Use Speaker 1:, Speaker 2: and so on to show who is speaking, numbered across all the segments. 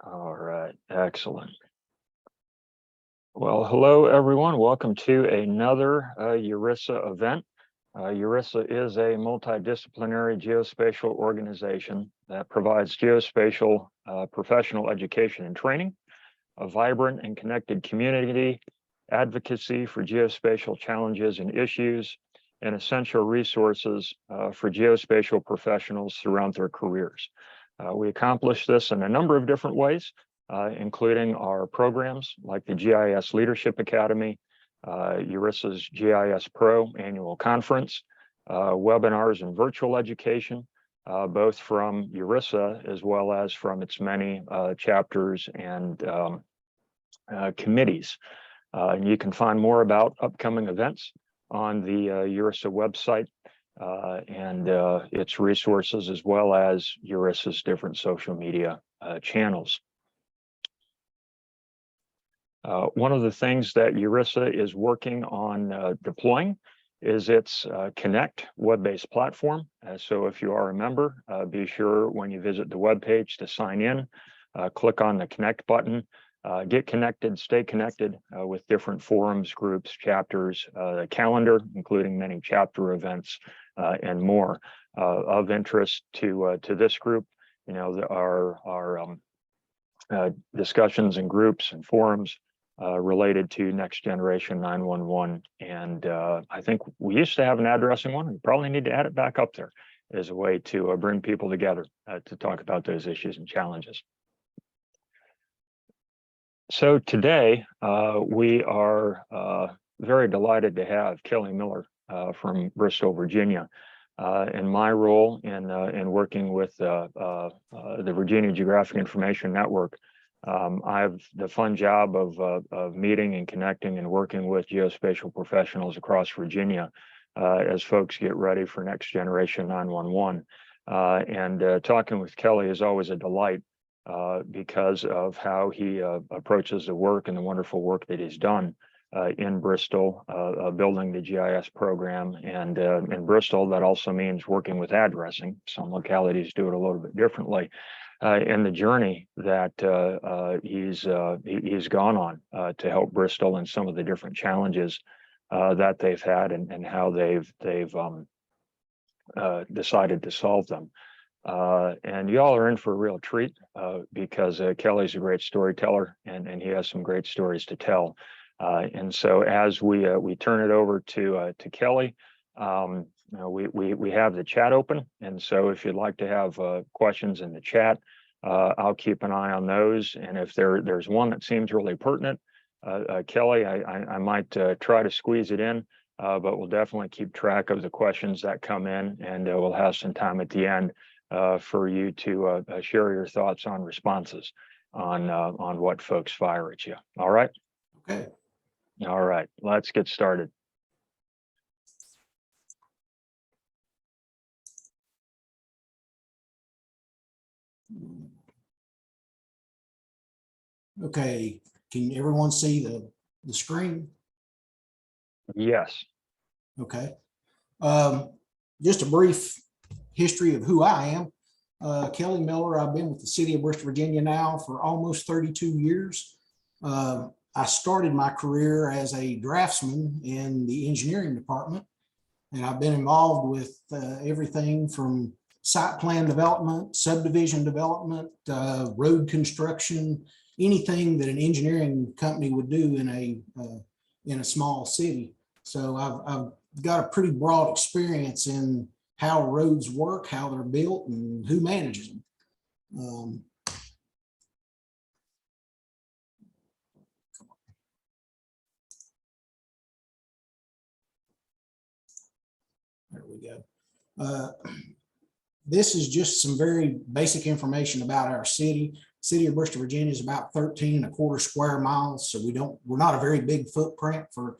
Speaker 1: All right, excellent. Well, hello, everyone. Welcome to another ERISA event. ERISA is a multidisciplinary geospatial organization that provides geospatial professional education and training, a vibrant and connected community, advocacy for geospatial challenges and issues, and essential resources for geospatial professionals throughout their careers. We accomplish this in a number of different ways, including our programs like the GIS Leadership Academy, ERISA's GIS Pro annual conference, webinars and virtual education, both from ERISA as well as from its many chapters and committees. And you can find more about upcoming events on the ERISA website and its resources, as well as ERISA's different social media channels. One of the things that ERISA is working on deploying is its Connect web-based platform. So if you are a member, be sure when you visit the webpage to sign in, click on the Connect button, get connected, stay connected with different forums, groups, chapters, a calendar, including many chapter events and more of interest to this group. You know, there are discussions and groups and forums related to next generation 911. And I think we used to have an addressing one. We probably need to add it back up there as a way to bring people together to talk about those issues and challenges. So today we are very delighted to have Kelly Miller from Bristol, Virginia. In my role in working with the Virginia Geographic Information Network, I have the fun job of meeting and connecting and working with geospatial professionals across Virginia as folks get ready for next generation 911. And talking with Kelly is always a delight because of how he approaches the work and the wonderful work that he's done in Bristol, building the GIS program. And in Bristol, that also means working with addressing. Some localities do it a little bit differently. In the journey that he's gone on to help Bristol and some of the different challenges that they've had and how they've decided to solve them. And y'all are in for a real treat because Kelly's a great storyteller and he has some great stories to tell. And so as we turn it over to Kelly, we have the chat open, and so if you'd like to have questions in the chat, I'll keep an eye on those. And if there's one that seems really pertinent, Kelly, I might try to squeeze it in, but we'll definitely keep track of the questions that come in, and we'll have some time at the end for you to share your thoughts on responses on what folks fire at you. All right.
Speaker 2: Okay.
Speaker 1: All right. Let's get started.
Speaker 2: Okay, can everyone see the screen?
Speaker 1: Yes.
Speaker 2: Okay. Just a brief history of who I am. Kelly Miller, I've been with the city of Bristol, Virginia now for almost 32 years. I started my career as a draftsman in the engineering department, and I've been involved with everything from site plan development, subdivision development, road construction, anything that an engineering company would do in a small city. So I've got a pretty broad experience in how roads work, how they're built, and who manages them. There we go. This is just some very basic information about our city. City of Bristol, Virginia is about 13.25 square miles. So we're not a very big footprint for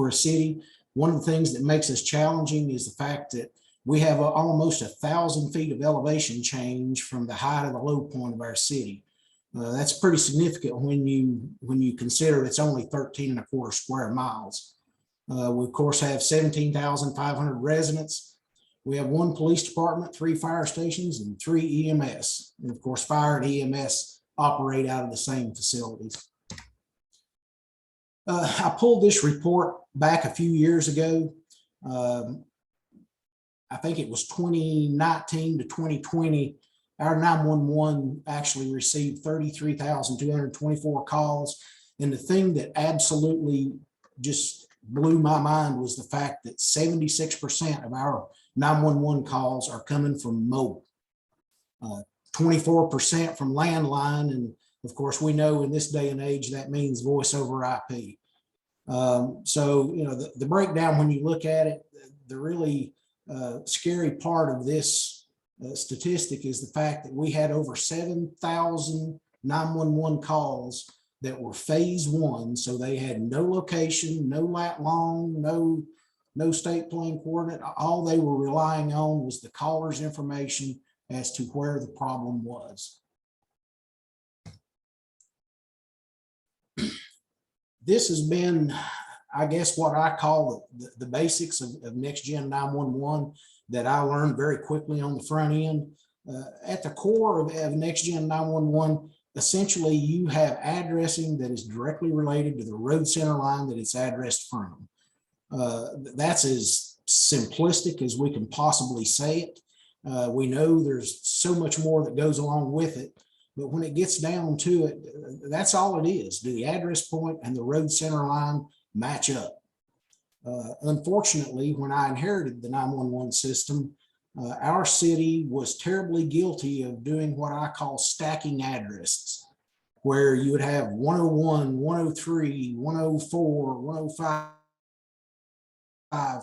Speaker 2: a city. One of the things that makes us challenging is the fact that we have almost 1,000 feet of elevation change from the high to the low point of our city. That's pretty significant when you consider it's only 13.25 square miles. We of course have 17,500 residents. We have 1 police department, 3 fire stations, and 3 EMS. And of course, fire and EMS operate out of the same facilities. I pulled this report back a few years ago. I think it was 2019 to 2020. Our 911 actually received 33,224 calls. And the thing that absolutely just blew my mind was the fact that 76% of our 911 calls are coming from mobile, 24% from landline. And of course, we know in this day and age, that means voice over IP. So, you know, the breakdown, when you look at it, the really scary part of this statistic is the fact that we had over 7,000 911 calls that were phase one. So they had no location, no lat long, no state plane coordinate. All they were relying on was the caller's information as to where the problem was. This has been, I guess, what I call the basics of next gen 911 that I learned very quickly on the front end. At the core of next gen 911, essentially you have addressing that is directly related to the road center line that it's addressed from. That's as simplistic as we can possibly say it. We know there's so much more that goes along with it, but when it gets down to it, that's all it is. Do the address point and the road center line match up? Unfortunately, when I inherited the 911 system, our city was terribly guilty of doing what I call stacking addresses, where you would have 101, 103, 104, 105,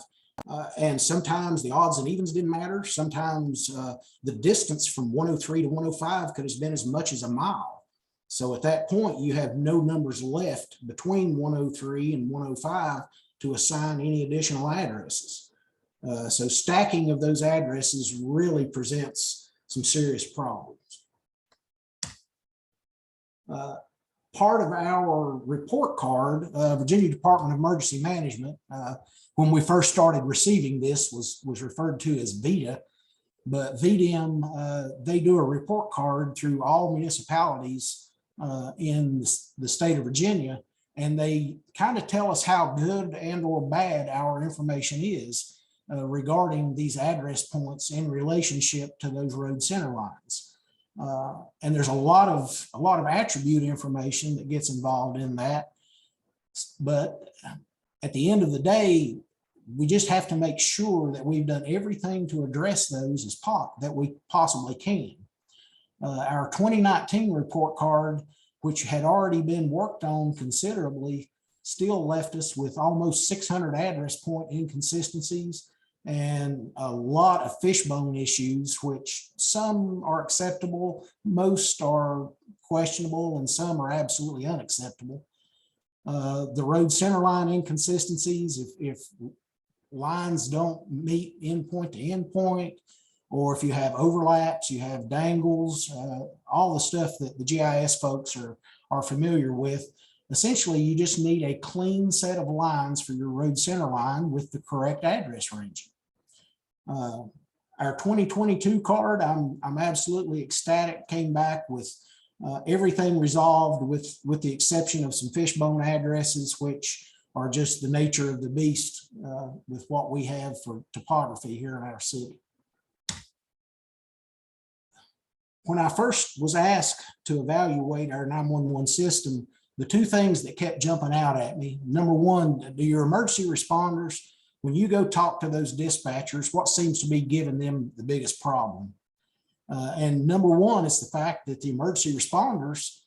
Speaker 2: and sometimes the odds and evens didn't matter. Sometimes the distance from 103 to 105 could have been as much as a mile. So at that point, you have no numbers left between 103 and 105 to assign any additional addresses. So stacking of those addresses really presents some serious problems. Part of our report card, Virginia Department of Emergency Management, when we first started receiving this was referred to as VEDA, but VDEM, they do a report card through all municipalities in the state of Virginia, and they kind of tell us how good and or bad our information is regarding these address points in relationship to those road center lines. And there's a lot of attribute information that gets involved in that. But at the end of the day, we just have to make sure that we've done everything to address those as that we possibly can. Our 2019 report card, which had already been worked on considerably, still left us with almost 600 address point inconsistencies and a lot of fishbone issues, which some are acceptable, most are questionable, and some are absolutely unacceptable. The road center line inconsistencies, if lines don't meet endpoint to endpoint, or if you have overlaps, you have dangles, all the stuff that the GIS folks are familiar with. Essentially, you just need a clean set of lines for your road center line with the correct address ranging. Our 2022 card, I'm absolutely ecstatic, came back with everything resolved with the exception of some fishbone addresses, which are just the nature of the beast with what we have for topography here in our city. When I first was asked to evaluate our 911 system, the two things that kept jumping out at me, number one, do your emergency responders, when you go talk to those dispatchers, what seems to be giving them the biggest problem? And number one is the fact that the emergency responders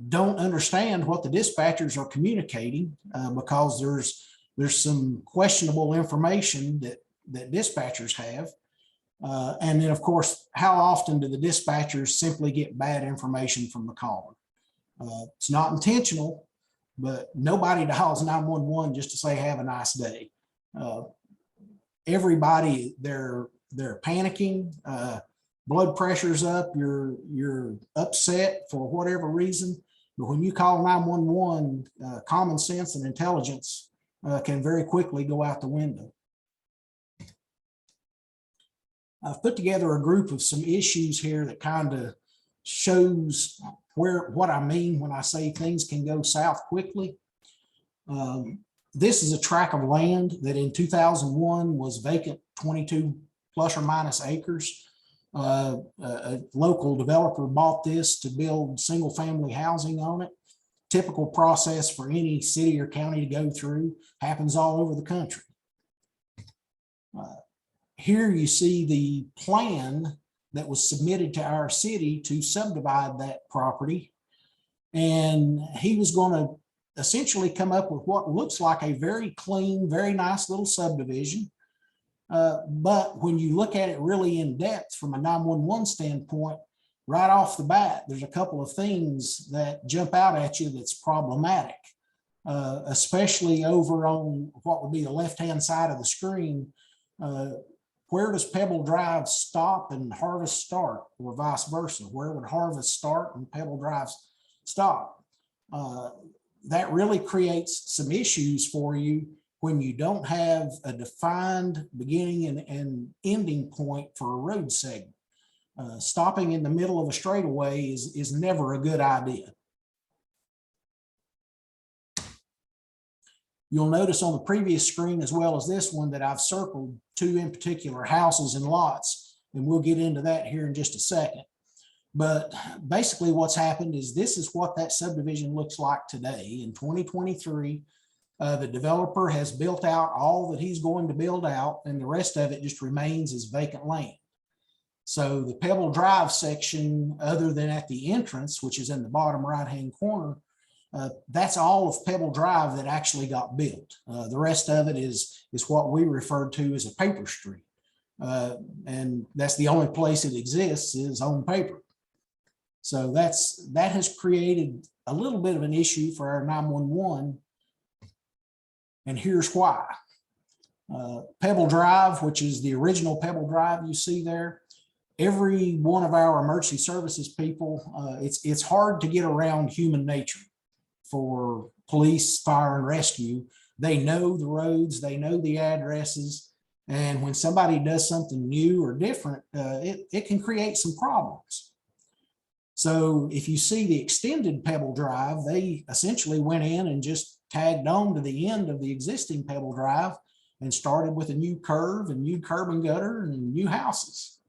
Speaker 2: don't understand what the dispatchers are communicating because there's some questionable information that dispatchers have. And then, of course, how often do the dispatchers simply get bad information from the caller? It's not intentional, but nobody dials 911 just to say, have a nice day. Everybody, they're panicking, blood pressure's up, you're upset for whatever reason. But when you call 911, common sense and intelligence can very quickly go out the window. I've put together a group of some issues here that kind of shows what I mean when I say things can go south quickly. This is a tract of land that in 2001 was vacant, 22 plus or minus acres. A local developer bought this to build single family housing on it. Typical process for any city or county to go through, happens all over the country. Here you see the plan that was submitted to our city to subdivide that property. And he was going to essentially come up with what looks like a very clean, very nice little subdivision. But when you look at it really in depth from a 911 standpoint, right off the bat, there's a couple of things that jump out at you that's problematic, especially over on what would be the left-hand side of the screen. Where does Pebble Drive stop and Harvest start, or vice versa? Where would Harvest start and Pebble Drive stop? That really creates some issues for you when you don't have a defined beginning and ending point for a road segment. Stopping in the middle of a straightaway is never a good idea. You'll notice on the previous screen, as well as this one, that I've circled two in particular houses and lots, and we'll get into that here in just a second. But basically what's happened is this is what that subdivision looks like today in 2023. The developer has built out all that he's going to build out, and the rest of it just remains as vacant land. So the Pebble Drive section, other than at the entrance, which is in the bottom right-hand corner, that's all of Pebble Drive that actually got built. The rest of it is what we refer to as a paper street. And that's the only place it exists is on paper. So that has created a little bit of an issue for our 911. And here's why. Pebble Drive, which is the original Pebble Drive you see there, every one of our emergency services people, it's hard to get around human nature for police, fire, and rescue. They know the roads, they know the addresses, and when somebody does something new or different, it can create some problems. So if you see the extended Pebble Drive, they essentially went in and just tagged on to the end of the existing Pebble Drive and started with a new curve and new curb and gutter and new houses.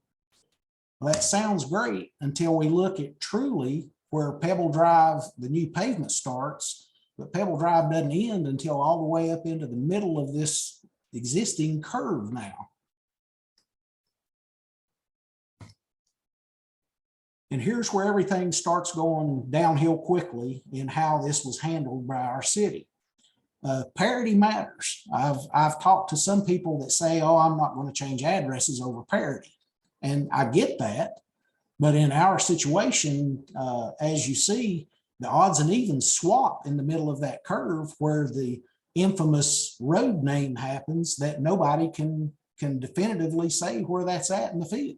Speaker 2: Well, that sounds great until we look at truly where Pebble Drive, the new pavement starts, but Pebble Drive doesn't end until all the way up into the middle of this existing curve now. And here's where everything starts going downhill quickly in how this was handled by our city. Parity matters. I've talked to some people that say, oh, I'm not going to change addresses over parity. And I get that. But in our situation, as you see, the odds and evens swap in the middle of that curve where the infamous road name happens that nobody can definitively say where that's at in the field.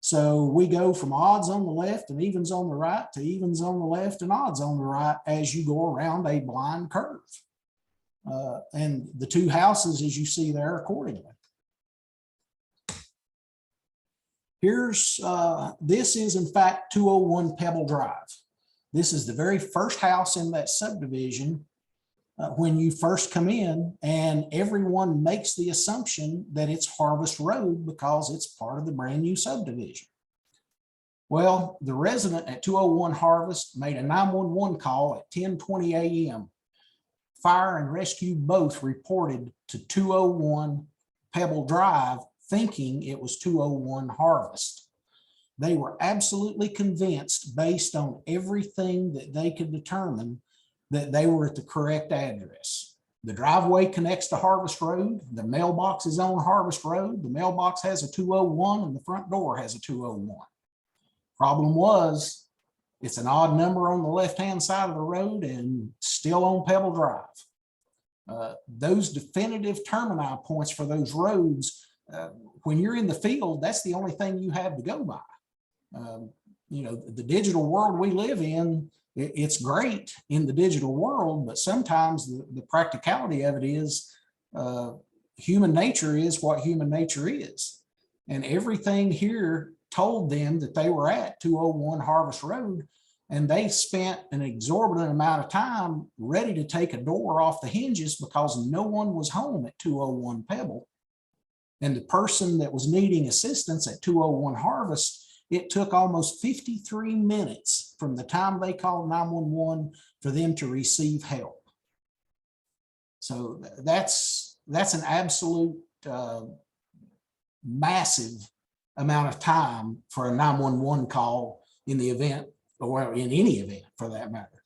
Speaker 2: So we go from odds on the left and evens on the right to evens on the left and odds on the right as you go around a blind curve. And the two houses, as you see there, accordingly. Here's, this is in fact 201 Pebble Drive. This is the very first house in that subdivision when you first come in, and everyone makes the assumption that it's Harvest Road because it's part of the brand new subdivision. Well, the resident at 201 Harvest made a 911 call at 10:20 a.m. Fire and rescue both reported to 201 Pebble Drive thinking it was 201 Harvest. They were absolutely convinced, based on everything that they could determine, that they were at the correct address. The driveway connects to Harvest Road. The mailbox is on Harvest Road. The mailbox has a 201 and the front door has a 201. Problem was, it's an odd number on the left-hand side of the road and still on Pebble Drive. Those definitive termini points for those roads, when you're in the field, that's the only thing you have to go by. You know, the digital world we live in, it's great in the digital world, but sometimes the practicality of it is human nature is what human nature is. And everything here told them that they were at 201 Harvest Road, and they spent an exorbitant amount of time ready to take a door off the hinges because no one was home at 201 Pebble. And the person that was needing assistance at 201 Harvest, it took almost 53 minutes from the time they called 911 for them to receive help. So that's an absolute massive amount of time for a 911 call in the event, or in any event for that matter.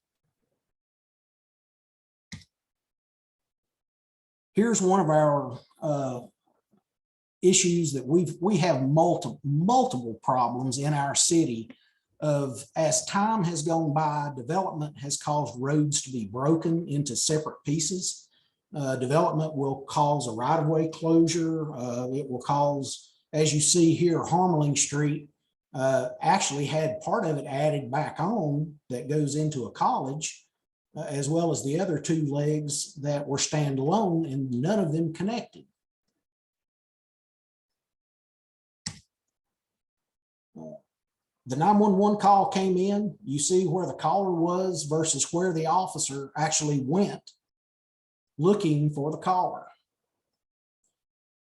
Speaker 2: Here's one of our issues that we have multiple problems in our city of, as time has gone by, development has caused roads to be broken into separate pieces. Development will cause a right-of-way closure. It will cause, as you see here, Harmeling Street actually had part of it added back on that goes into a college, as well as the other two legs that were standalone, and none of them connected. The 911 call came in. You see where the caller was versus where the officer actually went looking for the caller.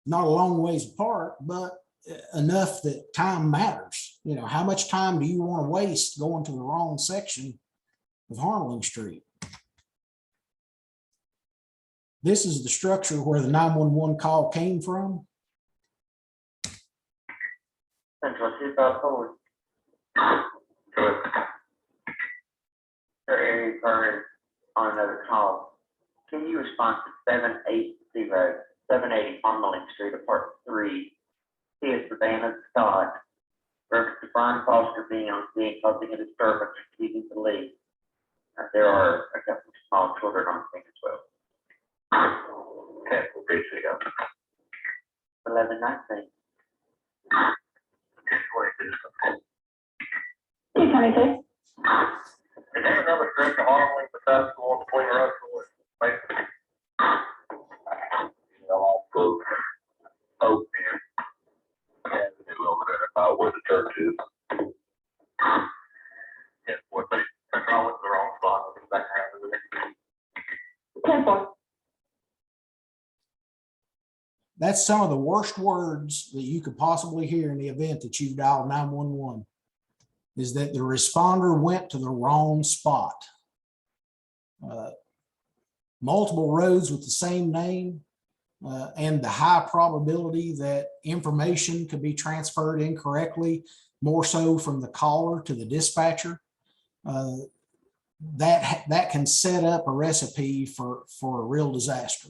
Speaker 2: Not a long ways apart, but enough that time matters. You know, how much time do you want to waste going to the wrong section of Harmeling Street? This is the structure where the 911 call came from.
Speaker 3: Central 254. Your area code on another call. Can you respond to 780 Harmeling Street, Apartment 3? C is Savannah Scott. Reference to Brian Foster being on scene causing a disturbance and keeping the lead. There are a couple of small children on scene as well. Okay, we'll reach it up. 1119.
Speaker 4: 226.
Speaker 3: Is there another street to Harmeling besides the one between Russell and Mason? Also, Oak here. And the new over there, where the church is. And what they call it the wrong spot, back around to the
Speaker 4: 10-4.
Speaker 2: That's some of the worst words that you could possibly hear in the event that you've dialed 911, is that the responder went to the wrong spot. Multiple roads with the same name, and the high probability that information could be transferred incorrectly, more so from the caller to the dispatcher. That can set up a recipe for a real disaster.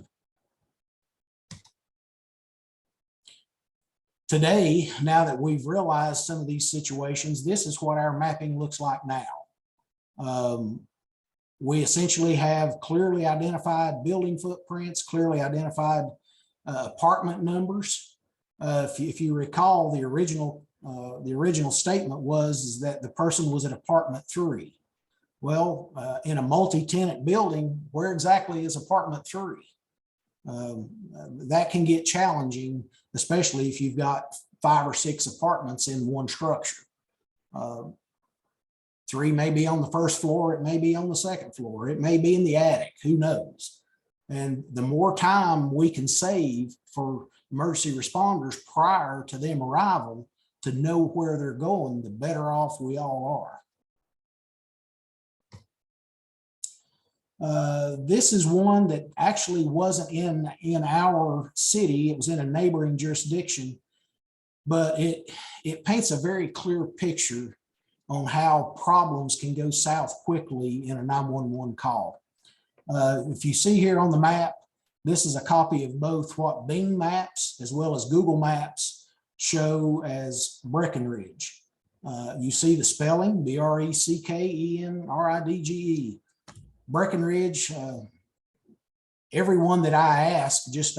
Speaker 2: Today, now that we've realized some of these situations, this is what our mapping looks like now. We essentially have clearly identified building footprints, clearly identified apartment numbers. If you recall, the original statement was that the person was at apartment 3. Well, in a multi-tenant building, where exactly is apartment 3? That can get challenging, especially if you've got 5 or 6 apartments in one structure. 3 may be on the first floor, it may be on the second floor, it may be in the attic, who knows? And the more time we can save for emergency responders prior to them arrival to know where they're going, the better off we all are. This is one that actually wasn't in our city. It was in a neighboring jurisdiction, but it paints a very clear picture on how problems can go south quickly in a 911 call. If you see here on the map, this is a copy of both what Bing Maps as well as Google Maps show as Breckenridge. You see the spelling, Breckenridge. Breckenridge, everyone that I ask just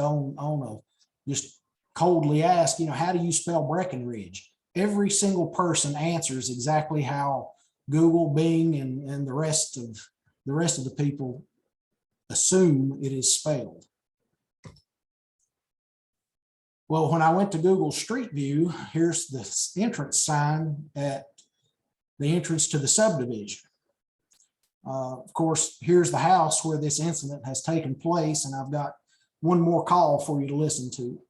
Speaker 2: just coldly ask, how do you spell Breckenridge? Every single person answers exactly how Google, Bing, and the rest of the people assume it is spelled. Well, when I went to Google Street View, here's the entrance sign at the entrance to the subdivision. Of course, here's the house where this incident has taken place, and I've got one more call for you to listen to.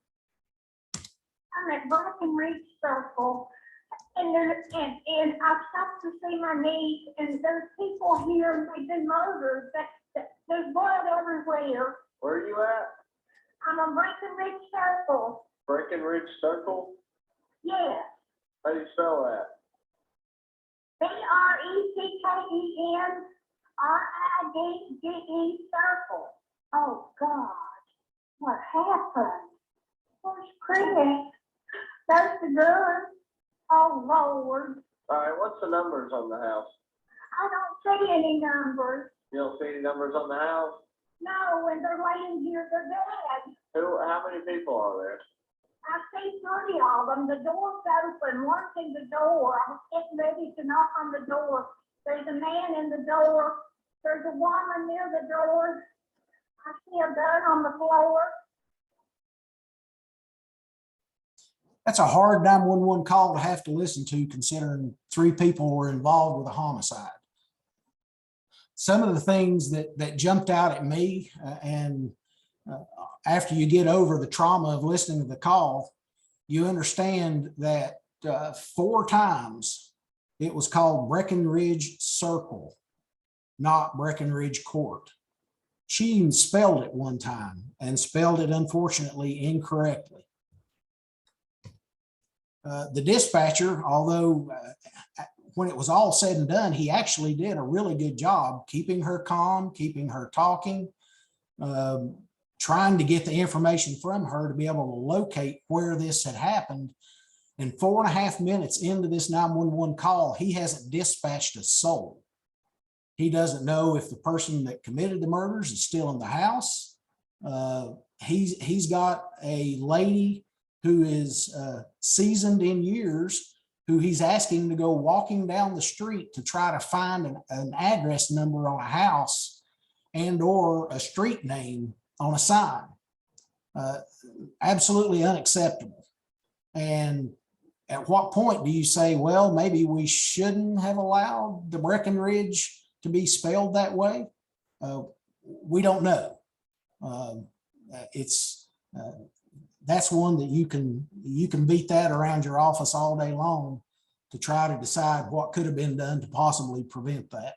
Speaker 4: I'm at Breckenridge Circle, and I've stopped to see my niece, and there's people here, and they've been murdered. There's blood everywhere.
Speaker 3: Where are you at?
Speaker 4: I'm on Breckenridge Circle.
Speaker 3: Breckenridge Circle?
Speaker 4: Yes.
Speaker 3: How do you spell that?
Speaker 4: BRECKENRIDGE Circle. Oh God, what happened? Where's Chris? There's the gun. Oh Lord.
Speaker 3: All right, what's the numbers on the house?
Speaker 4: I don't see any numbers.
Speaker 3: You don't see any numbers on the house?
Speaker 4: No, and they're laying here, they're dead.
Speaker 3: How many people are there?
Speaker 4: I see 3 of them. The door's open. One's in the door. I was getting ready to knock on the door. There's a man in the door. There's a woman near the door. I see a gun on the floor.
Speaker 2: That's a hard 911 call to have to listen to, considering 3 people were involved with a homicide. Some of the things that jumped out at me, after you get over the trauma of listening to the call, you understand that 4 times it was called Breckenridge Circle, not Breckenridge Court. She even spelled it one time, and spelled it unfortunately incorrectly. The dispatcher, although when it was all said and done, he actually did a really good job keeping her calm, keeping her talking, trying to get the information from her to be able to locate where this had happened. And 4.5 minutes into this 911 call, he hasn't dispatched a soul. He doesn't know if the person that committed the murders is still in the house. He's got a lady who is seasoned in years, who he's asking to go walking down the street to try to find an address number on a house and or a street name on a sign. Absolutely unacceptable. And at what point do you say, well, maybe we shouldn't have allowed the Breckenridge to be spelled that way? We don't know. That's one that you can beat that around your office all day long to try to decide what could have been done to possibly prevent that.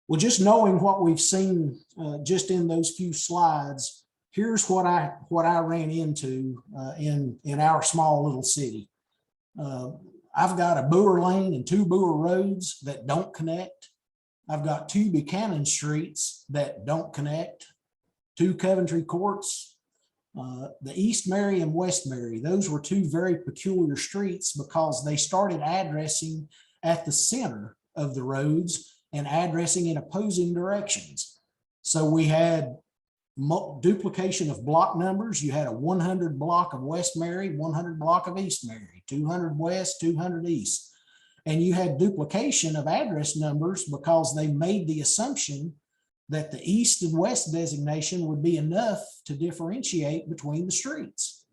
Speaker 2: Well, just knowing what we've seen just in those few slides, here's what I ran into in our small little city. I've got a Boer Lane and 2 Boer roads that don't connect. I've got 2 Buchanan streets that don't connect, 2 Coventry courts, the East Mary and West Mary. Those were 2 very peculiar streets because they started addressing at the center of the roads and addressing in opposing directions. So we had duplication of block numbers. You had a 100 block of West Mary, 100 block of East Mary, 200 West, 200 East. And you had duplication of address numbers because they made the assumption that the East and West designation would be enough to differentiate between the streets.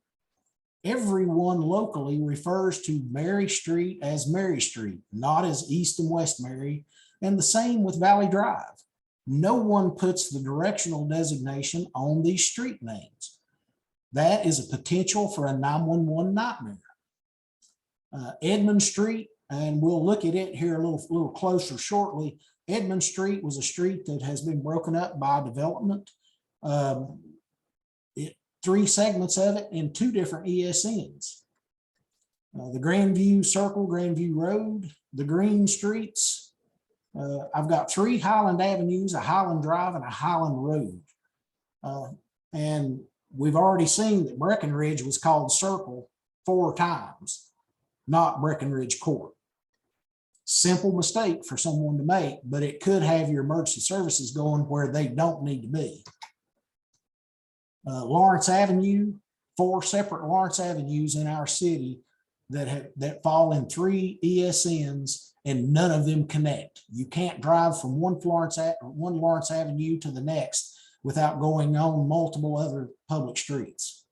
Speaker 2: Everyone locally refers to Mary Street as Mary Street, not as East and West Mary, and the same with Valley Drive. No one puts the directional designation on these street names. That is a potential for a 911 nightmare. Edmund Street, and we'll look at it here a little closer shortly. Edmund Street was a street that has been broken up by development. 3 segments of it in 2 different ESNs. The Grandview Circle, Grandview Road, the Green Streets. I've got 3 Highland Avenues, a Highland Drive, and a Highland Road. And we've already seen that Breckenridge was called Circle 4 times, not Breckenridge Court. Simple mistake for someone to make, but it could have your emergency services going where they don't need to be. Lawrence Avenue, 4 separate Lawrence Avenues in our city that fall in 3 ESNs, and none of them connect. You can't drive from one Lawrence Avenue to the next without going on multiple other public streets.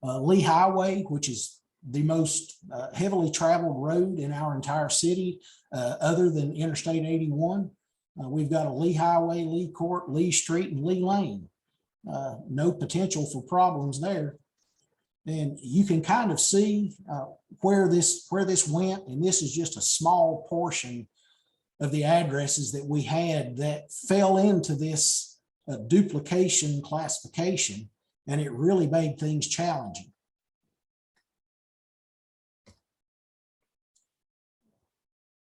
Speaker 2: Lee Highway, which is the most heavily traveled road in our entire city, other than Interstate 81. We've got a Lee Highway, Lee Court, Lee Street, and Lee Lane. No potential for problems there. And you can kind of see where this went, and this is just a small portion of the addresses that we had that fell into this duplication classification, and it really made things challenging.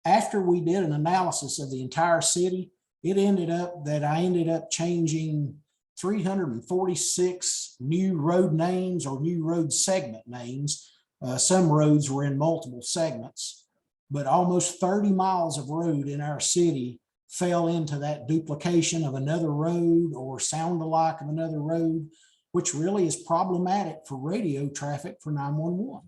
Speaker 2: After we did an analysis of the entire city, it ended up that I ended up changing 346 new road names or new road segment names. Some roads were in multiple segments, but almost 30 miles of road in our city fell into that duplication of another road or sound alike of another road, which really is problematic for radio traffic for 911.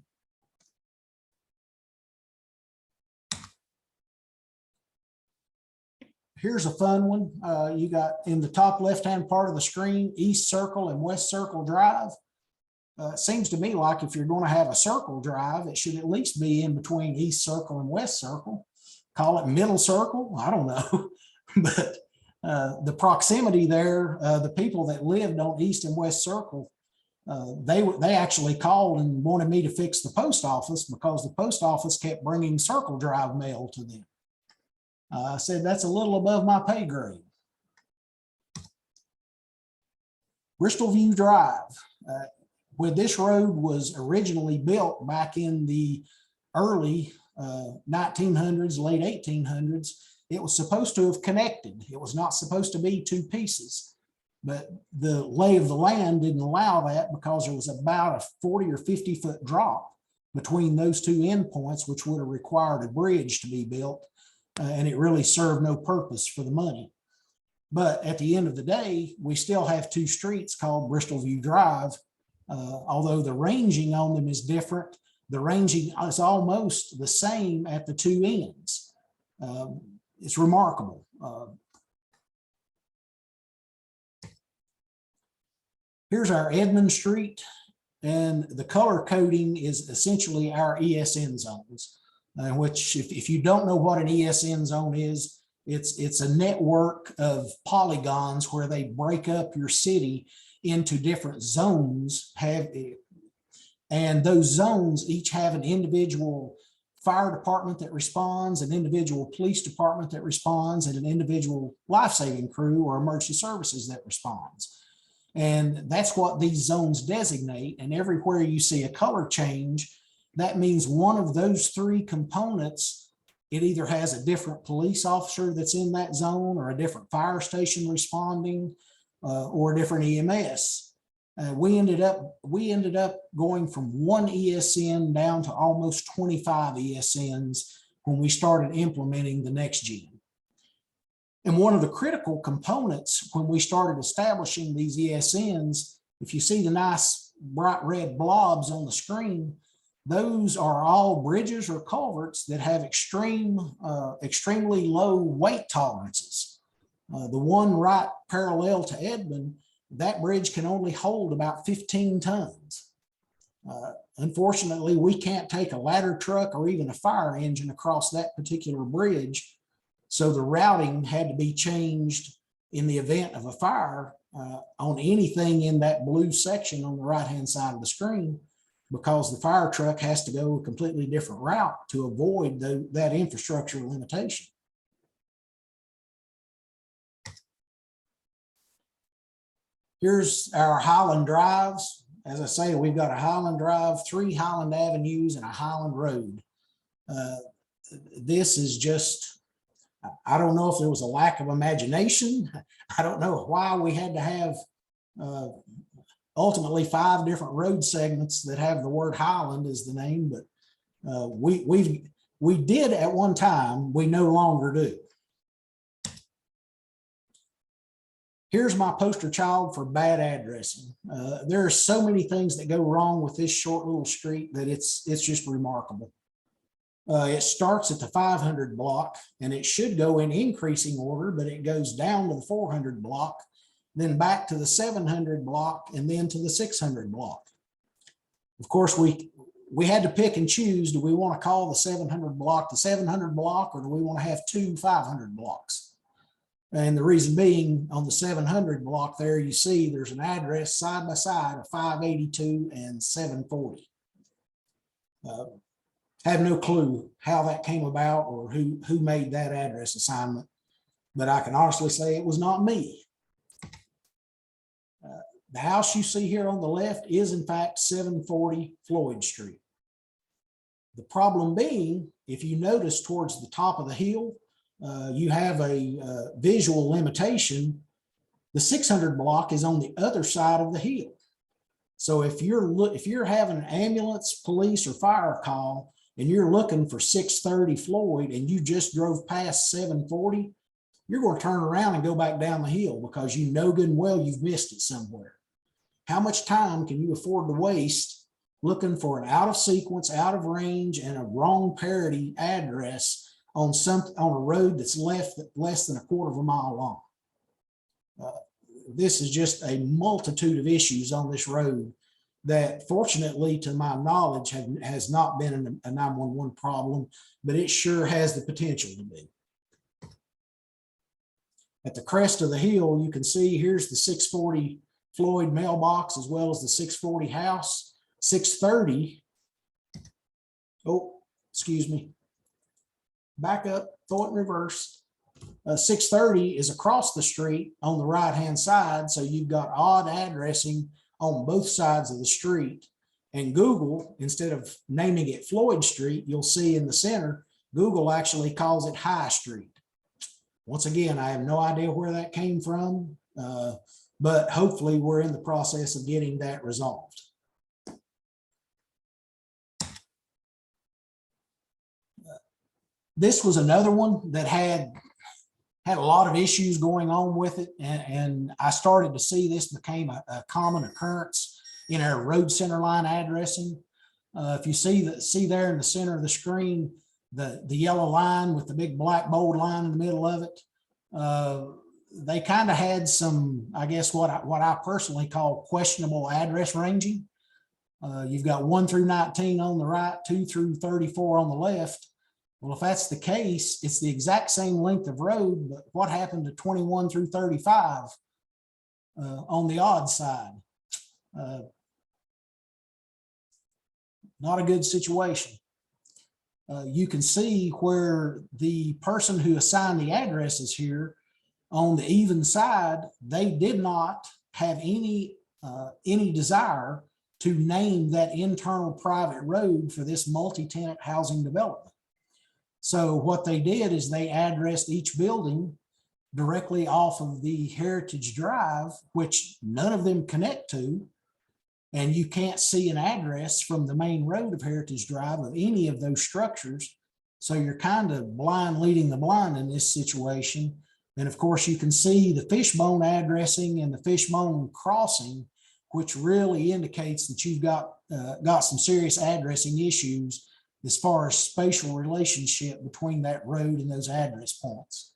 Speaker 2: Here's a fun one. You got in the top left-hand part of the screen, East Circle and West Circle Drive. It seems to me like if you're going to have a circle drive, it should at least be in between East Circle and West Circle. Call it Middle Circle, I don't know. But the proximity there, the people that lived on East and West Circle, they actually called and wanted me to fix the post office because the post office kept bringing Circle Drive mail to them. I said, that's a little above my pay grade. Bristol View Drive. When this road was originally built back in the early 1900s, late 1800s, it was supposed to have connected. It was not supposed to be two pieces, but the lay of the land didn't allow that because there was about a 40 or 50 foot drop between those two endpoints, which would have required a bridge to be built. And it really served no purpose for the money. But at the end of the day, we still have two streets called Bristol View Drive. Although the ranging on them is different, the ranging is almost the same at the two ends. It's remarkable. Here's our Edmond Street, and the color coding is essentially our ESN zones. Which if you don't know what an ESN zone is, it's a network of polygons where they break up your city into different zones, and those zones each have an individual fire department that responds, an individual police department that responds, and an individual life-saving crew or emergency services that responds. And that's what these zones designate. And everywhere you see a color change, that means one of those three components, it either has a different police officer that's in that zone or a different fire station responding or a different EMS. We ended up going from one ESN down to almost 25 ESNs when we started implementing the next gen. And one of the critical components when we started establishing these ESNs, if you see the nice bright red blobs on the screen, those are all bridges or culverts that have extremely low weight tolerances. The one right parallel to Edmond, that bridge can only hold about 15 tons. Unfortunately, we can't take a ladder truck or even a fire engine across that particular bridge. So the routing had to be changed in the event of a fire on anything in that blue section on the right-hand side of the screen, because the fire truck has to go a completely different route to avoid that infrastructure limitation. Here's our Highland Drives. As I say, we've got a Highland Drive, 3 Highland Avenues, and a Highland Road. This is just, I don't know if there was a lack of imagination. I don't know why we had to have ultimately 5 different road segments that have the word Highland as the name, but we did at one time, we no longer do. Here's my poster child for bad addressing. There are so many things that go wrong with this short little street that it's just remarkable. It starts at the 500 block and it should go in increasing order, but it goes down to the 400 block then back to the 700 block, and then to the 600 block. Of course, we had to pick and choose. Do we want to call the 700 block the 700 block, or do we want to have two 500 blocks? And the reason being, on the 700 block there, you see there's an address side by side of 582 and 740. Have no clue how that came about or who made that address assignment, but I can honestly say it was not me. The house you see here on the left is in fact 740 Floyd Street. The problem being, if you notice towards the top of the hill, you have a visual limitation. The 600 block is on the other side of the hill. So if you're having an ambulance, police, or fire call, and you're looking for 630 Floyd and you just drove past 740, you're going to turn around and go back down the hill because you know good and well you've missed it somewhere. How much time can you afford to waste looking for an out of sequence, out of range, and a wrong parity address on a road that's less than a quarter of a mile long? This is just a multitude of issues on this road that, fortunately, to my knowledge, has not been a 911 problem, but it sure has the potential to be. At the crest of the hill, you can see here's the 640 Floyd mailbox as well as the 640 house. 630, oh, excuse me, back up, throw it in reverse. 630 is across the street on the right hand side, so you've got odd addressing on both sides of the street. And Google, instead of naming it Floyd Street, you'll see in the center, Google actually calls it High Street. Once again, I have no idea where that came from, but hopefully we're in the process of getting that resolved. This was another one that had a lot of issues going on with it, and I started to see this became a common occurrence in our road center line addressing. If you see there in the center of the screen, the yellow line with the big black bold line in the middle of it, they kind of had some, I guess what I personally call questionable address ranging. You've got 1 through 19 on the right, 2 through 34 on the left. Well, if that's the case, it's the exact same length of road, but what happened to 21 through 35 on the odd side? Not a good situation. You can see where the person who assigned the addresses here on the even side, they did not have any desire to name that internal private road for this multi-tenant housing development. So what they did is they addressed each building directly off of the Heritage Drive, which none of them connect to, and you can't see an address from the main road of Heritage Drive of any of those structures. So you're kind of blind leading the blind in this situation. And of course, you can see the fishbone addressing and the fishbone crossing, which really indicates that you've got some serious addressing issues as far as spatial relationship between that road and those address points.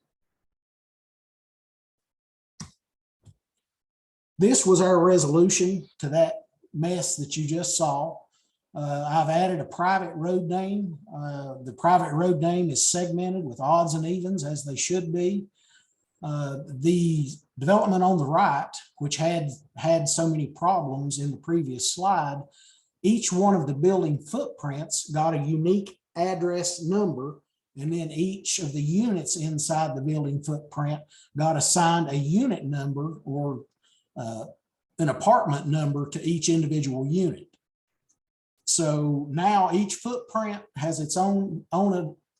Speaker 2: This was our resolution to that mess that you just saw. I've added a private road name. The private road name is segmented with odds and evens as they should be. The development on the right, which had so many problems in the previous slide, each one of the building footprints got a unique address number, and then each of the units inside the building footprint got assigned a unit number or an apartment number to each individual unit. So now each footprint has its own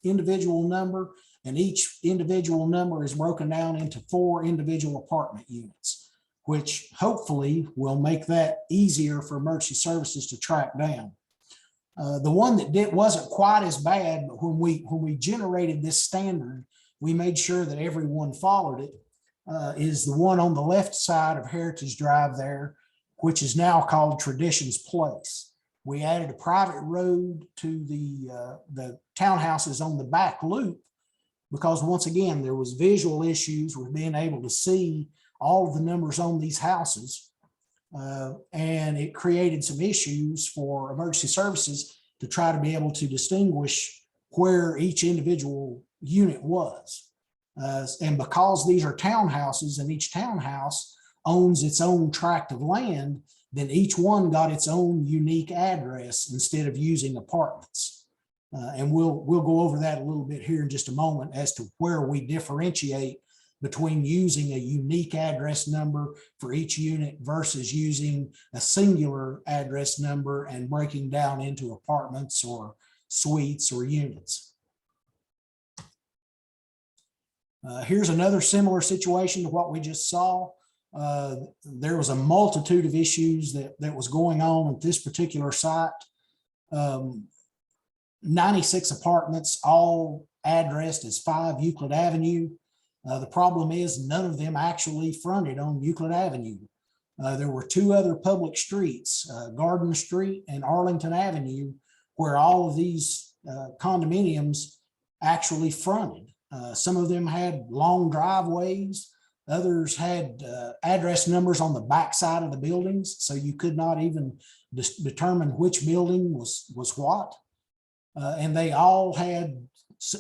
Speaker 2: individual number, and each individual number is broken down into 4 individual apartment units, which hopefully will make that easier for emergency services to track down. The one that wasn't quite as bad, but when we generated this standard, we made sure that everyone followed it, is the one on the left side of Heritage Drive there, which is now called Traditions Place. We added a private road to the townhouses on the back loop because, once again, there was visual issues with being able to see all of the numbers on these houses. And it created some issues for emergency services to try to be able to distinguish where each individual unit was. And because these are townhouses and each townhouse owns its own tract of land, then each one got its own unique address instead of using apartments. And we'll go over that a little bit here in just a moment as to where we differentiate between using a unique address number for each unit versus using a singular address number and breaking down into apartments or suites or units. Here's another similar situation to what we just saw. There was a multitude of issues that was going on at this particular site. 96 apartments, all addressed as 5 Euclid Avenue. The problem is none of them actually fronted on Euclid Avenue. There were 2 other public streets, Garden Street and Arlington Avenue, where all of these condominiums actually fronted. Some of them had long driveways. Others had address numbers on the backside of the buildings, so you could not even determine which building was what. And they all had,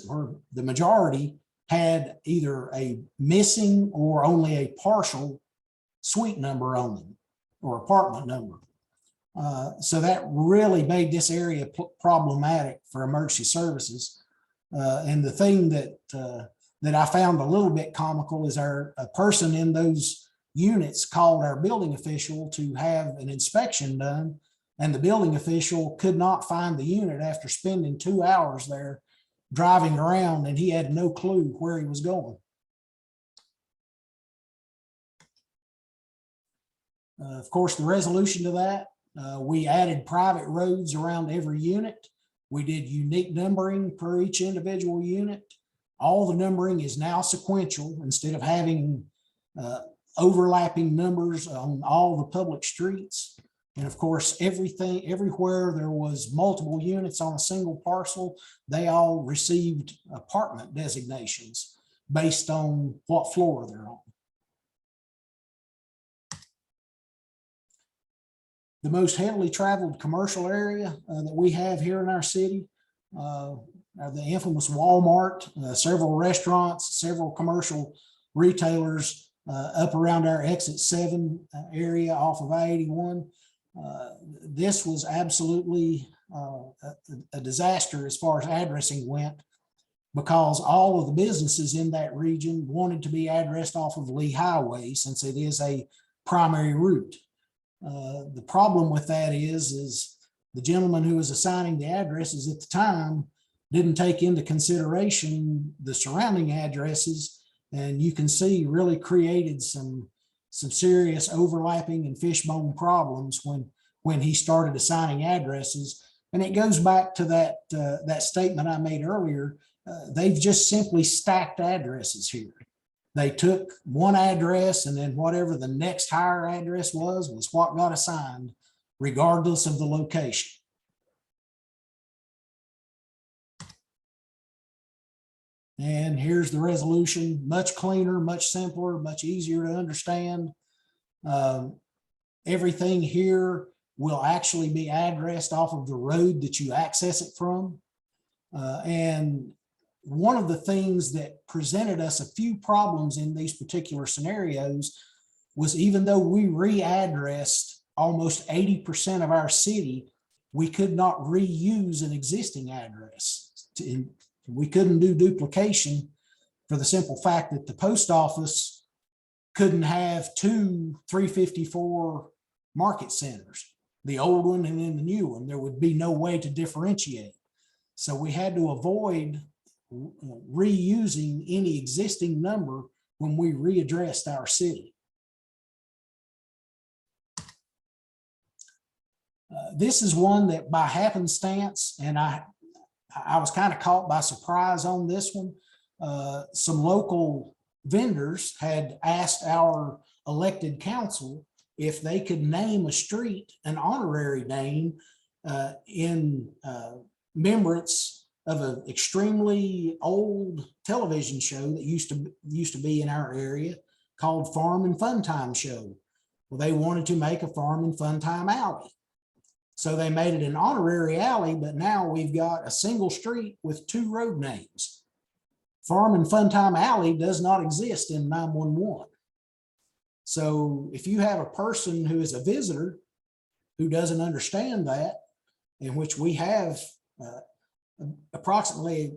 Speaker 2: or the majority had either a missing or only a partial suite number on them or apartment number. So that really made this area problematic for emergency services. And the thing that I found a little bit comical is a person in those units called our building official to have an inspection done, and the building official could not find the unit after spending 2 hours there driving around, and he had no clue where he was going. Of course, the resolution to that, we added private roads around every unit. We did unique numbering per each individual unit. All the numbering is now sequential instead of having overlapping numbers on all the public streets. And of course, everywhere there was multiple units on a single parcel, they all received apartment designations based on what floor they're on. The most heavily traveled commercial area that we have here in our city, the infamous Walmart, several restaurants, several commercial retailers up around our exit 7 area off of I-81. This was absolutely a disaster as far as addressing went, because all of the businesses in that region wanted to be addressed off of Lee Highway since it is a primary route. The problem with that is the gentleman who was assigning the addresses at the time didn't take into consideration the surrounding addresses, and you can see really created some serious overlapping and fishbone problems when he started assigning addresses. And it goes back to that statement I made earlier. They've just simply stacked addresses here. They took one address, and then whatever the next higher address was what got assigned, regardless of the location. And here's the resolution, much cleaner, much simpler, much easier to understand. Everything here will actually be addressed off of the road that you access it from. And one of the things that presented us a few problems in these particular scenarios was, even though we readdressed almost 80% of our city, we could not reuse an existing address. We couldn't do duplication for the simple fact that the post office couldn't have 2 354 market centers, the old one and then the new one. There would be no way to differentiate. So we had to avoid reusing any existing number when we readdressed our city. This is one that by happenstance, and I was kind of caught by surprise on this one. Some local vendors had asked our elected council if they could name a street an honorary name in remembrance of an extremely old television show that used to be in our area called Farm and Fun Time Show. Well, they wanted to make a Farm and Fun Time alley. So they made it an honorary alley, but now we've got a single street with 2 road names. Farm and Fun Time Alley does not exist in 911. So if you have a person who is a visitor who doesn't understand that, in which we have approximately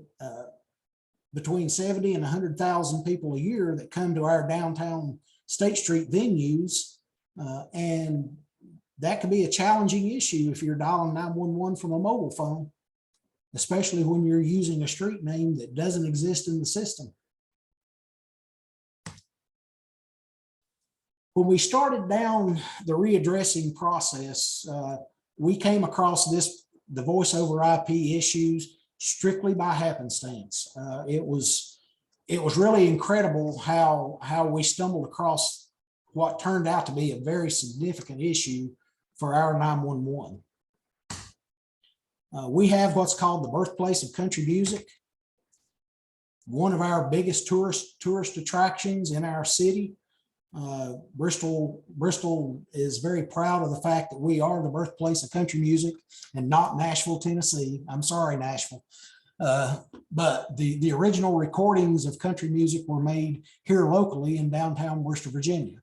Speaker 2: between 70 and 100,000 people a year that come to our downtown State Street venues, and that could be a challenging issue if you're dialing 911 from a mobile phone, especially when you're using a street name that doesn't exist in the system. When we started down the readdressing process, we came across the voice over IP issues strictly by happenstance. It was really incredible how we stumbled across what turned out to be a very significant issue for our 911. We have what's called the birthplace of country music. One of our biggest tourist attractions in our city. Bristol is very proud of the fact that we are the birthplace of country music and not Nashville, Tennessee. I'm sorry, Nashville. But the original recordings of country music were made here locally in downtown Bristol, Virginia.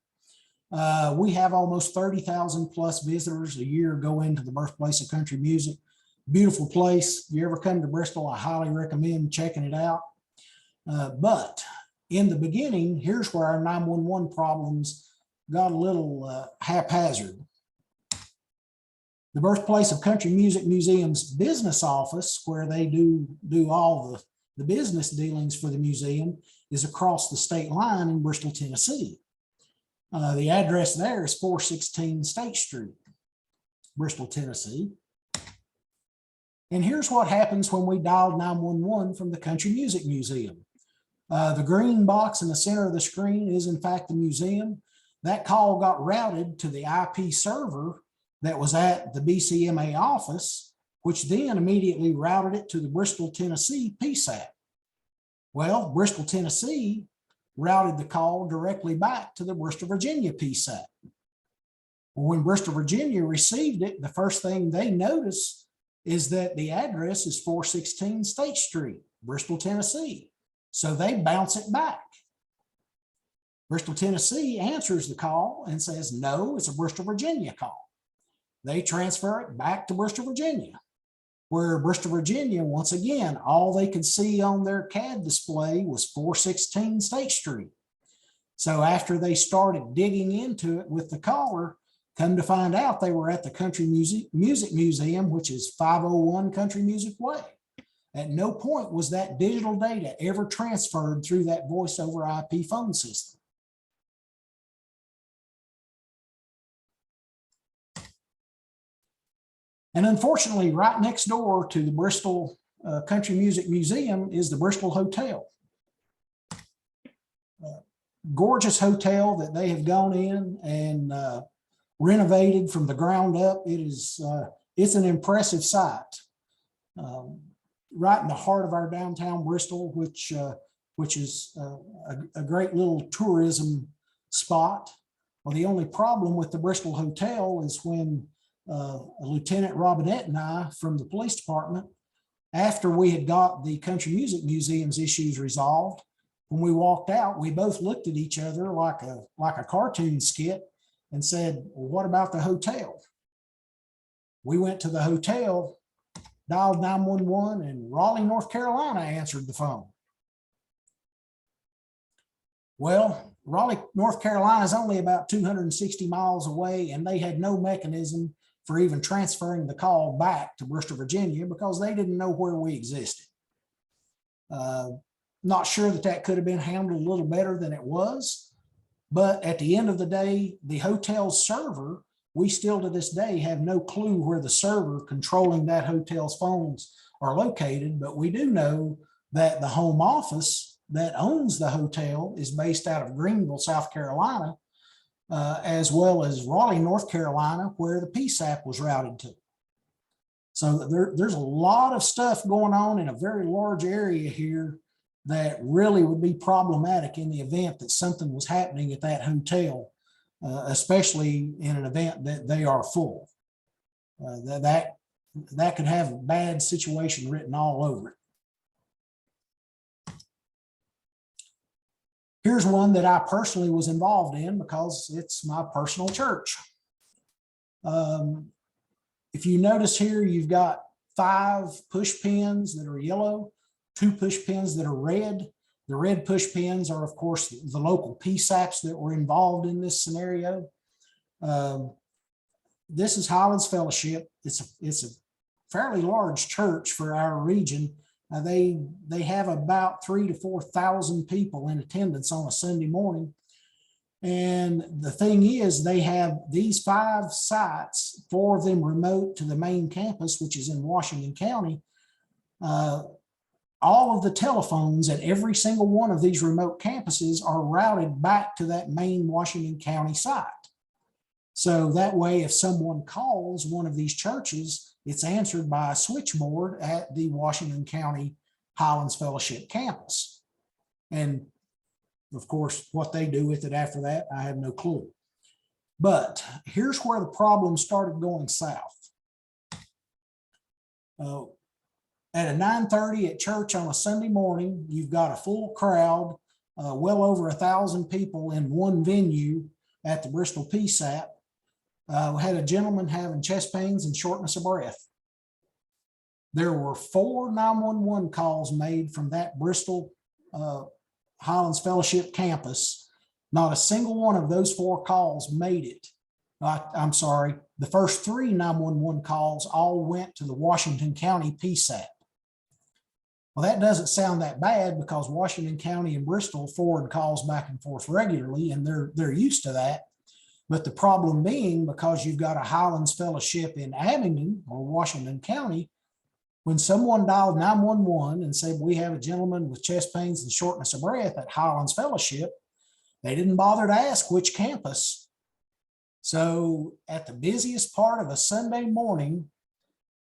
Speaker 2: We have almost 30,000 plus visitors a year go into the birthplace of country music. Beautiful place. If you ever come to Bristol, I highly recommend checking it out. But in the beginning, here's where our 911 problems got a little haphazard. The Birthplace of Country Music Museum's business office, where they do all the business dealings for the museum, is across the state line in Bristol, Tennessee. The address there is 416 State Street, Bristol, Tennessee. And here's what happens when we dial 911 from the Country Music Museum. The green box in the center of the screen is in fact the museum. That call got routed to the IP server that was at the BCMA office, which then immediately routed it to the Bristol, Tennessee PSAP. Well, Bristol, Tennessee routed the call directly back to the Bristol, Virginia PSAP. When Bristol, Virginia received it, the first thing they noticed is that the address is 416 State Street, Bristol, Tennessee. So they bounce it back. Bristol, Tennessee answers the call and says, no, it's a Bristol, Virginia call. They transfer it back to Bristol, Virginia, where Bristol, Virginia, once again, all they could see on their CAD display was 416 State Street. So after they started digging into it with the caller, come to find out they were at the Country Music Museum, which is 501 Country Music Way. At no point was that digital data ever transferred through that voice over IP phone system. And unfortunately, right next door to the Bristol Country Music Museum is the Bristol Hotel. Gorgeous hotel that they have gone in and renovated from the ground up. It's an impressive sight. Right in the heart of our downtown Bristol, which is a great little tourism spot. Well, the only problem with the Bristol Hotel is when Lieutenant Robinette and I from the police department, after we had got the Country Music Museum's issues resolved, when we walked out, we both looked at each other like a cartoon skit and said, well, what about the hotel? We went to the hotel, dialed 911, and Raleigh, North Carolina answered the phone. Well, Raleigh, North Carolina is only about 260 miles away, and they had no mechanism for even transferring the call back to Bristol, Virginia, because they didn't know where we existed. Not sure that could have been handled a little better than it was, but at the end of the day, the hotel's server, we still to this day have no clue where the server controlling that hotel's phones are located, but we do know that the home office that owns the hotel is based out of Greenville, South Carolina, as well as Raleigh, North Carolina, where the PSAP was routed to. So there's a lot of stuff going on in a very large area here that really would be problematic in the event that something was happening at that hotel, especially in an event that they are full. That could have a bad situation written all over it. Here's one that I personally was involved in because it's my personal church. If you notice here, you've got 5 push pins that are yellow, 2 push pins that are red. The red push pins are, of course, the local PSAPs that were involved in this scenario. This is Highlands Fellowship. It's a fairly large church for our region. They have about 3,000 to 4,000 people in attendance on a Sunday morning. And the thing is, they have these 5 sites, 4 of them remote to the main campus, which is in Washington County. All of the telephones at every single one of these remote campuses are routed back to that main Washington County site. So that way, if someone calls one of these churches, it's answered by a switchboard at the Washington County Highlands Fellowship campus. And of course, what they do with it after that, I have no clue. But here's where the problem started going south. At a 9:30 at church on a Sunday morning, you've got a full crowd, well over 1,000 people in one venue at the Bristol PSAP. We had a gentleman having chest pains and shortness of breath. There were 4 911 calls made from that Bristol Highlands Fellowship campus. Not a single one of those 4 calls made it. I'm sorry, the first 3 911 calls all went to the Washington County PSAP. Well, that doesn't sound that bad because Washington County and Bristol forward calls back and forth regularly, and they're used to that. But the problem being, because you've got a Highlands Fellowship in Abingdon or Washington County, when someone dialed 911 and said, we have a gentleman with chest pains and shortness of breath at Highlands Fellowship, they didn't bother to ask which campus. So at the busiest part of a Sunday morning,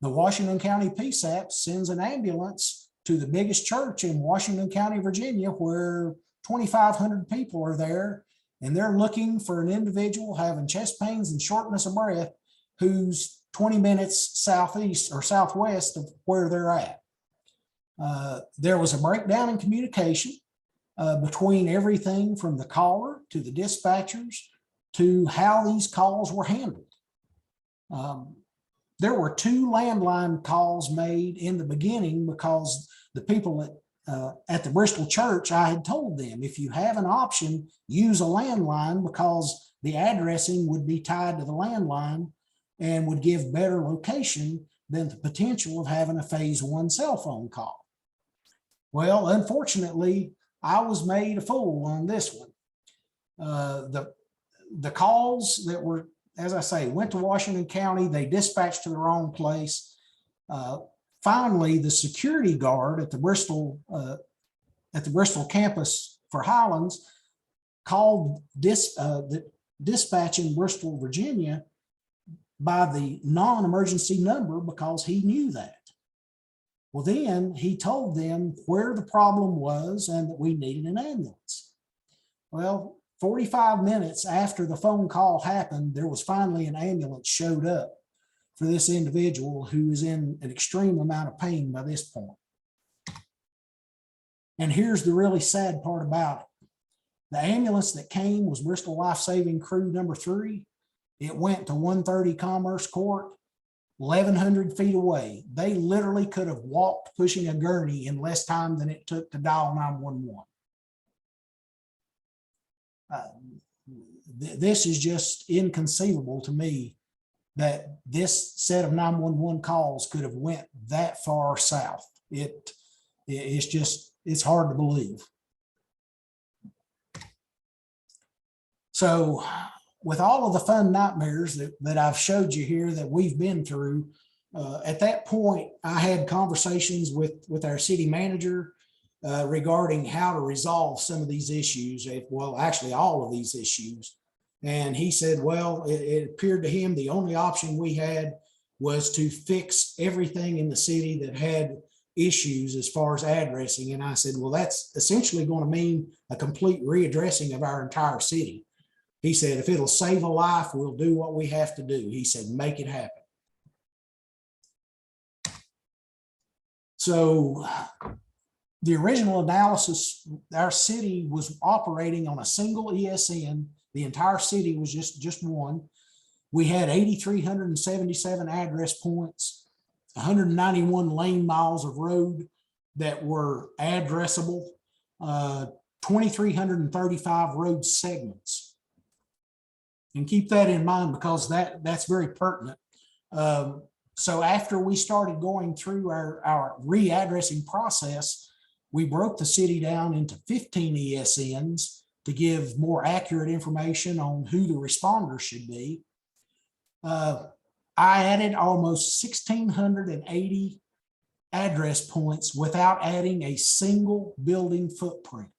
Speaker 2: the Washington County PSAP sends an ambulance to the biggest church in Washington County, Virginia, where 2,500 people are there, and they're looking for an individual having chest pains and shortness of breath who's 20 minutes southeast or southwest of where they're at. There was a breakdown in communication between everything from the caller to the dispatchers to how these calls were handled. There were 2 landline calls made in the beginning because the people at the Bristol church, I had told them, if you have an option, use a landline because the addressing would be tied to the landline and would give better location than the potential of having a phase 1 cell phone call. Well, unfortunately, I was made a fool on this one. The calls that were, as I say, went to Washington County, they dispatched to the wrong place. Finally, the security guard at the Bristol campus for Highlands called the dispatch in Bristol, Virginia, by the non-emergency number because he knew that. Well, then he told them where the problem was and that we needed an ambulance. Well, 45 minutes after the phone call happened, there was finally an ambulance showed up for this individual who is in an extreme amount of pain by this point. And here's the really sad part about it. The ambulance that came was Bristol Life Saving Crew number 3. It went to 130 Commerce Court, 1,100 feet away. They literally could have walked pushing a gurney in less time than it took to dial 911. This is just inconceivable to me that this set of 911 calls could have went that far south. It's hard to believe. So with all of the fun nightmares that I've showed you here that we've been through, at that point, I had conversations with our city manager regarding how to resolve some of these issues. Well, actually all of these issues. And he said, well, it appeared to him the only option we had was to fix everything in the city that had issues as far as addressing. And I said, well, that's essentially going to mean a complete readdressing of our entire city. He said, if it'll save a life, we'll do what we have to do. He said, make it happen. So the original analysis, our city was operating on a single ESN. The entire city was just one. We had 8,377 address points, 191 lane miles of road that were addressable, 2,335 road segments. And keep that in mind because that's very pertinent. So after we started going through our readdressing process, we broke the city down into 15 ESNs to give more accurate information on who the responders should be. I added almost 1,680 address points without adding a single building footprint.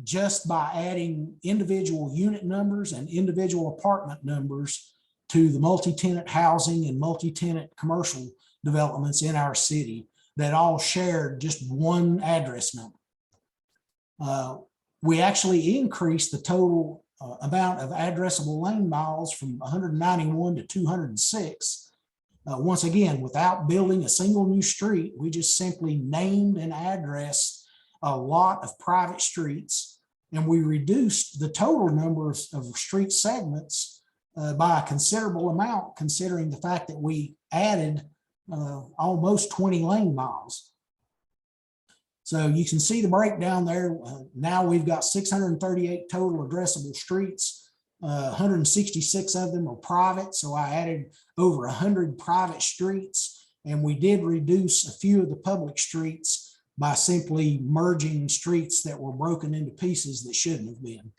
Speaker 2: Just by adding individual unit numbers and individual apartment numbers to the multi-tenant housing and multi-tenant commercial developments in our city that all shared just one address number. We actually increased the total amount of addressable lane miles from 191 to 206. Once again, without building a single new street, we just simply named and addressed a lot of private streets, and we reduced the total number of street segments by a considerable amount, considering the fact that we added almost 20 lane miles. So you can see the breakdown there. Now we've got 638 total addressable streets. 166 of them are private. So I added over 100 private streets, and we did reduce a few of the public streets by simply merging streets that were broken into pieces that shouldn't have been.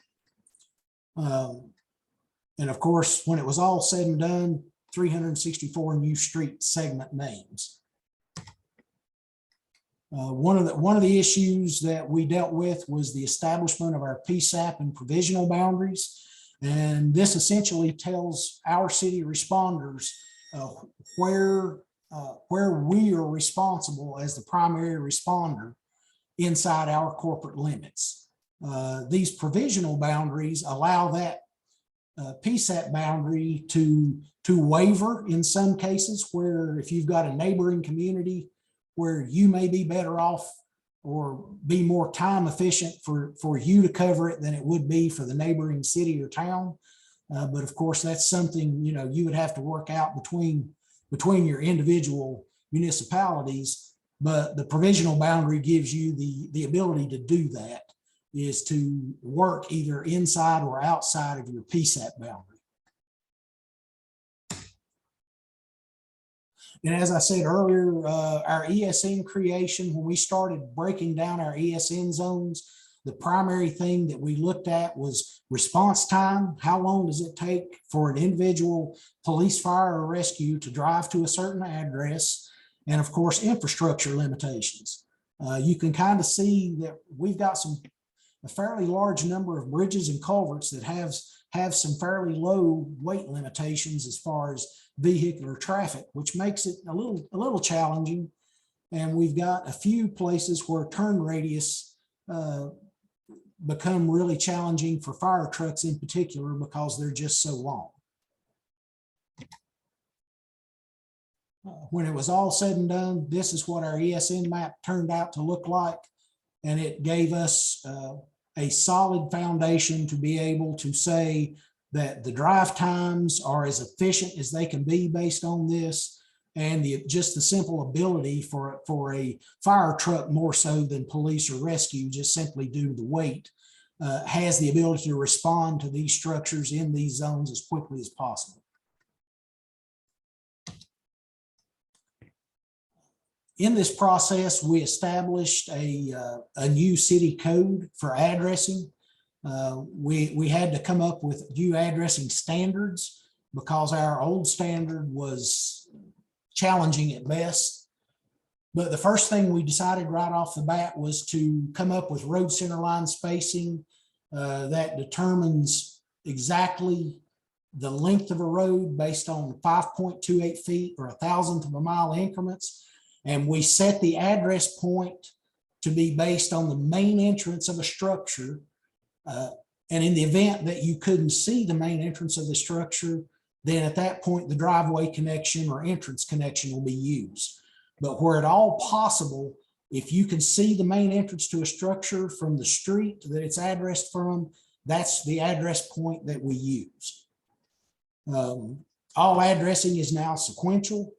Speaker 2: And of course, when it was all said and done, 364 new street segment names. One of the issues that we dealt with was the establishment of our PSAP and provisional boundaries. And this essentially tells our city responders where we are responsible as the primary responder inside our corporate limits. These provisional boundaries allow that PSAP boundary to waiver in some cases, where if you've got a neighboring community where you may be better off or be more time efficient for you to cover it than it would be for the neighboring city or town. But of course, that's something, you know, you would have to work out between your individual municipalities. But the provisional boundary gives you the ability to do that, is to work either inside or outside of your PSAP boundary. And as I said earlier, our ESN creation, when we started breaking down our ESN zones, the primary thing that we looked at was response time. How long does it take for an individual police, fire, or rescue to drive to a certain address? And of course, infrastructure limitations. You can kind of see that we've got a fairly large number of bridges and culverts that have some fairly low weight limitations as far as vehicular traffic, which makes it a little challenging. And we've got a few places where turn radius become really challenging for fire trucks in particular, because they're just so long. When it was all said and done, this is what our ESN map turned out to look like. And it gave us a solid foundation to be able to say that the drive times are as efficient as they can be based on this, and just the simple ability for a fire truck, more so than police or rescue, just simply due to the weight, has the ability to respond to these structures in these zones as quickly as possible. In this process, we established a new city code for addressing. We had to come up with new addressing standards because our old standard was challenging at best. But the first thing we decided right off the bat was to come up with road center line spacing that determines exactly the length of a road based on 5.28 feet or 1,000th of a mile increments. And we set the address point to be based on the main entrance of a structure. And in the event that you couldn't see the main entrance of the structure, then at that point, the driveway connection or entrance connection will be used. But where at all possible, if you can see the main entrance to a structure from the street that it's addressed from, that's the address point that we use. All addressing is now sequential,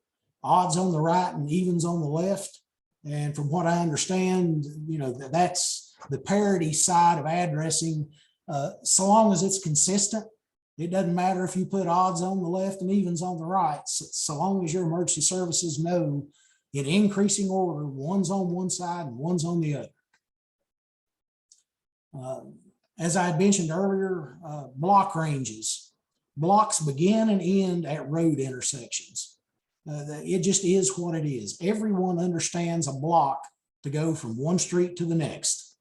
Speaker 2: odds on the right and evens on the left. And from what I understand, you know, that's the parity side of addressing. So long as it's consistent, it doesn't matter if you put odds on the left and evens on the right. So long as your emergency services know in increasing order, one's on one side and one's on the other. As I had mentioned earlier, block ranges. Blocks begin and end at road intersections. It just is what it is. Everyone understands a block to go from one street to the next.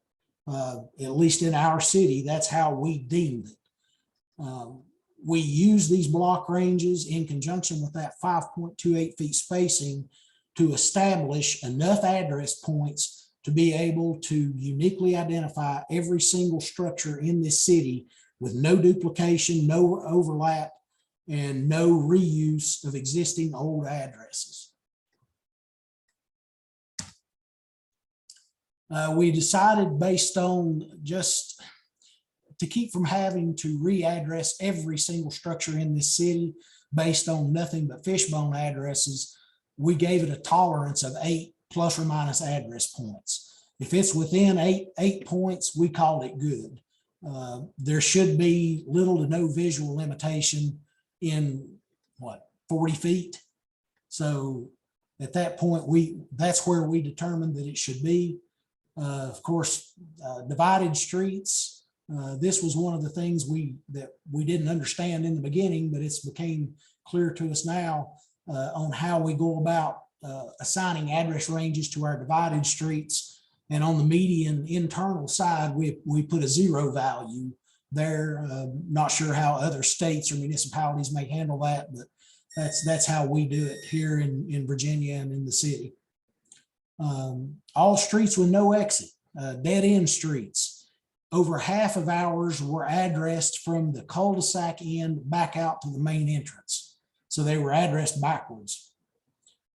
Speaker 2: At least in our city, that's how we deemed it. We use these block ranges in conjunction with that 5.28 feet spacing to establish enough address points to be able to uniquely identify every single structure in this city with no duplication, no overlap, and no reuse of existing old addresses. We decided, based on just to keep from having to readdress every single structure in this city based on nothing but fishbone addresses, we gave it a tolerance of 8 plus or minus address points. If it's within eight points, we called it good. There should be little to no visual limitation in 40 feet. So at that point, that's where we determined that it should be. Of course, divided streets. This was one of the things that we didn't understand in the beginning, but it's became clear to us now on how we go about assigning address ranges to our divided streets. And on the median internal side, we put a 0 value there. Not sure how other states or municipalities may handle that, but that's how we do it here in Virginia and in the city. All streets with no exit, dead end streets. Over half of ours were addressed from the cul-de-sac end back out to the main entrance. So they were addressed backwards.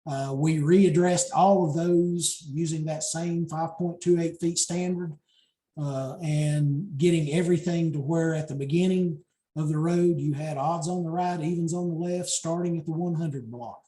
Speaker 2: We readdressed all of those using that same 5.28 feet standard and getting everything to where at the beginning of the road, you had odds on the right, evens on the left, starting at the 100 block.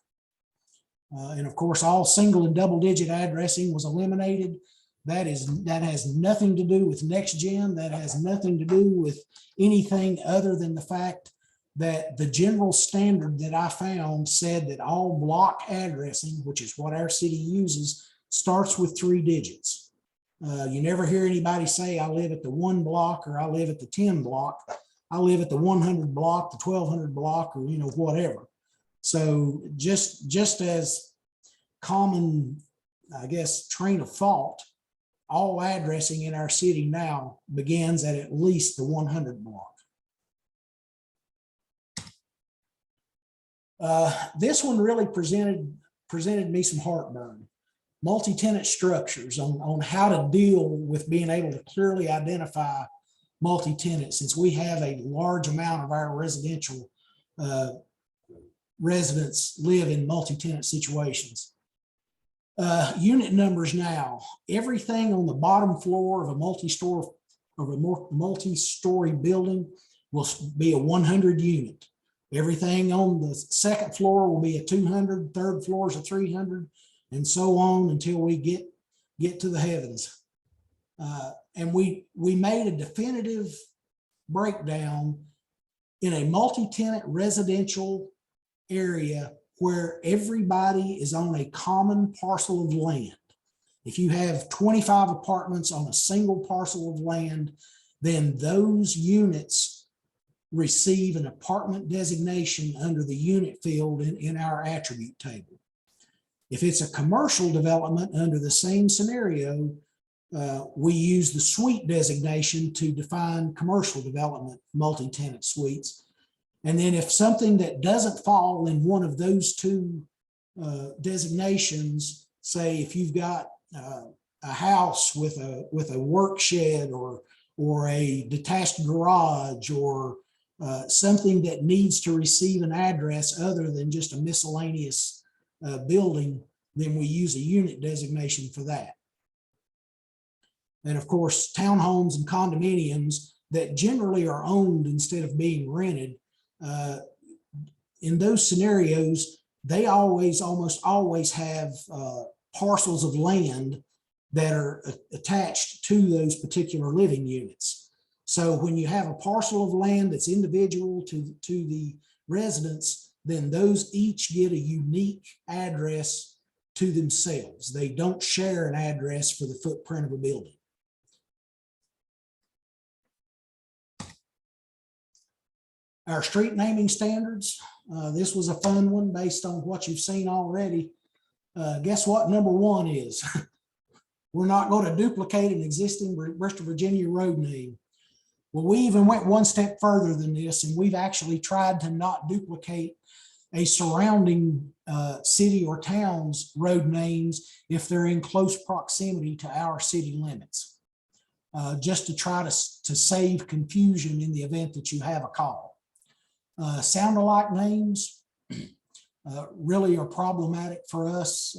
Speaker 2: And of course, all single and double digit addressing was eliminated. That has nothing to do with next gen. That has nothing to do with anything other than the fact that the general standard that I found said that all block addressing, which is what our city uses, starts with 3 digits. You never hear anybody say, I live at the 1 block or I live at the 10 block. I live at the 100 block, the 1200 block, or whatever. So just as common, I guess, train of thought, all addressing in our city now begins at least the 100 block. This one really presented me some heartburn. Multi-tenant structures on how to deal with being able to clearly identify multi-tenant, since we have a large amount of our residential residents live in multi-tenant situations. Unit numbers now, everything on the bottom floor of a multi-story building will be a 100 unit. Everything on the second floor will be a 200, third floor is a 300, and so on until we get to the heavens. And we made a definitive breakdown in a multi-tenant residential area where everybody is on a common parcel of land. If you have 25 apartments on a single parcel of land, then those units receive an apartment designation under the unit field in our attribute table. If it's a commercial development under the same scenario, we use the suite designation to define commercial development, multi-tenant suites. And then if something that doesn't fall in one of those 2 designations, say if you've got a house with a work shed or a detached garage or something that needs to receive an address other than just a miscellaneous building, then we use a unit designation for that. And of course, townhomes and condominiums that generally are owned instead of being rented, in those scenarios, they almost always have parcels of land that are attached to those particular living units. So when you have a parcel of land that's individual to the residents, then those each get a unique address to themselves. They don't share an address for the footprint of a building. Our street naming standards, this was a fun one based on what you've seen already. Guess what number 1 is? We're not going to duplicate an existing Bristol, Virginia road name. Well, we even went one step further than this, and we've actually tried to not duplicate a surrounding city or town's road names if they're in close proximity to our city limits, just to try to save confusion in the event that you have a call. Sound-alike names really are problematic for us.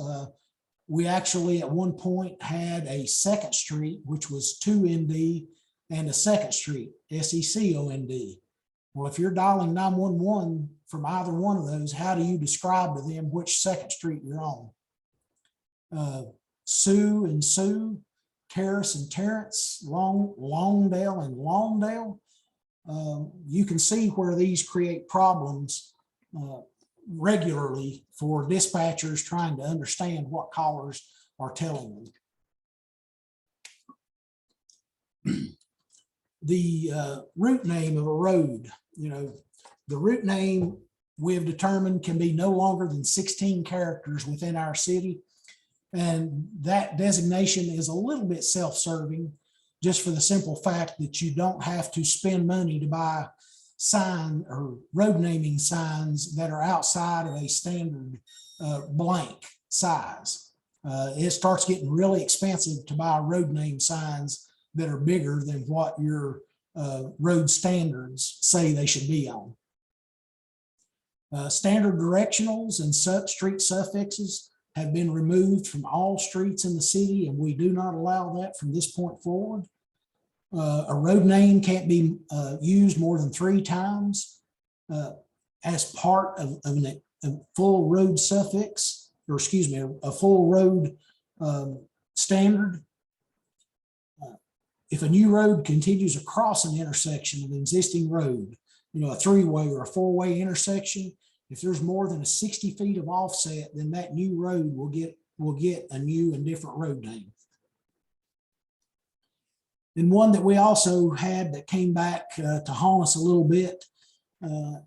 Speaker 2: We actually at one point had a second street, which was 2ND, and a second street, SECOND. Well, if you're dialing 911 from either one of those, how do you describe to them which second street you're on? Sue and Sue, Terrace and Terrence, Longdale and Longdale. You can see where these create problems regularly for dispatchers trying to understand what callers are telling them. The route name of a road, the route name we have determined can be no longer than 16 characters within our city. And that designation is a little bit self-serving, just for the simple fact that you don't have to spend money to buy sign or road naming signs that are outside of a standard blank size. It starts getting really expensive to buy road name signs that are bigger than what your road standards say they should be on. Standard directionals and street suffixes have been removed from all streets in the city, and we do not allow that from this point forward. A road name can't be used more than 3 times as part of a full road suffix, or excuse me, a full road standard. If a new road continues across an intersection of an existing road, a 3-way or a 4-way intersection, if there's more than 60 feet of offset, then that new road will get a new and different road name. And one that we also had that came back to haunt us a little bit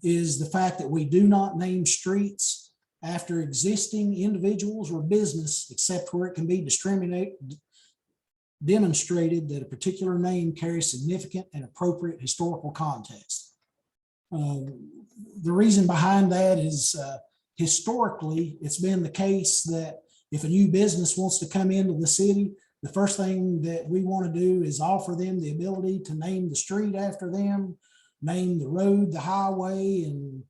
Speaker 2: is the fact that we do not name streets after existing individuals or business, except where it can be demonstrated that a particular name carries significant and appropriate historical context. The reason behind that is historically, it's been the case that if a new business wants to come into the city, the first thing that we want to do is offer them the ability to name the street after them, name the road, the highway, and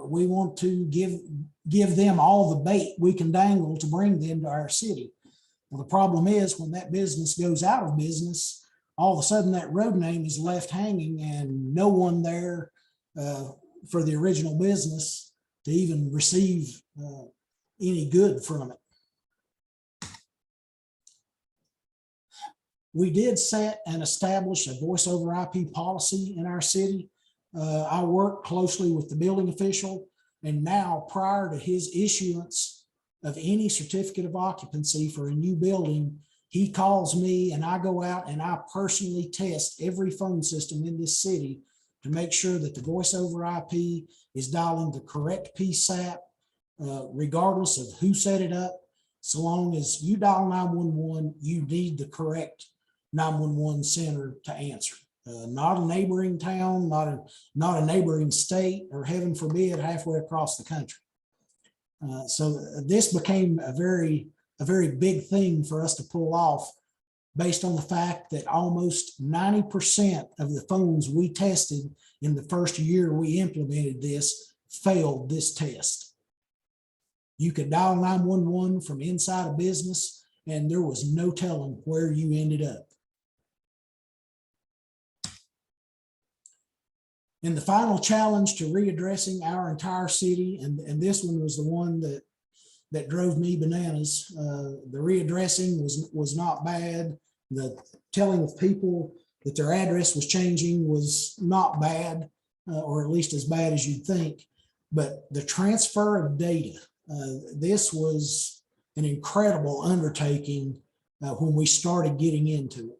Speaker 2: we want to give them all the bait we can dangle to bring them to our city. Well, the problem is when that business goes out of business, all of a sudden that road name is left hanging and no one there for the original business to even receive any good from it. We did set and establish a voice over IP policy in our city. I work closely with the building official, and now prior to his issuance of any certificate of occupancy for a new building, he calls me and I go out and I personally test every phone system in this city to make sure that the voice over IP is dialing the correct PSAP, regardless of who set it up. So long as you dial 911, you need the correct 911 center to answer. Not a neighboring town, not a neighboring state, or heaven forbid, halfway across the country. So this became a very a very big thing for us to pull off, based on the fact that almost 90% of the phones we tested in the first year we implemented this failed this test. You could dial 911 from inside a business and there was no telling where you ended up. And the final challenge to readdressing our entire city, and this one was the one that drove me bananas. The readdressing was not bad. The telling of people that their address was changing was not bad, or at least as bad as you'd think. But the transfer of data, this was an incredible undertaking when we started getting into it.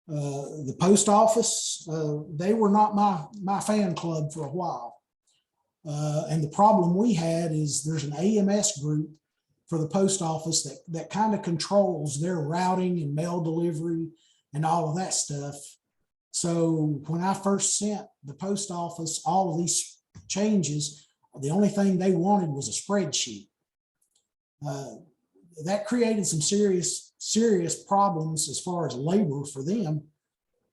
Speaker 2: The post office, they were not my fan club for a while. And the problem we had is there's an AMS group for the post office that kind of controls their routing and mail delivery and all of that stuff. So when I first sent the post office all of these changes, the only thing they wanted was a spreadsheet. That created some serious problems as far as labor for them,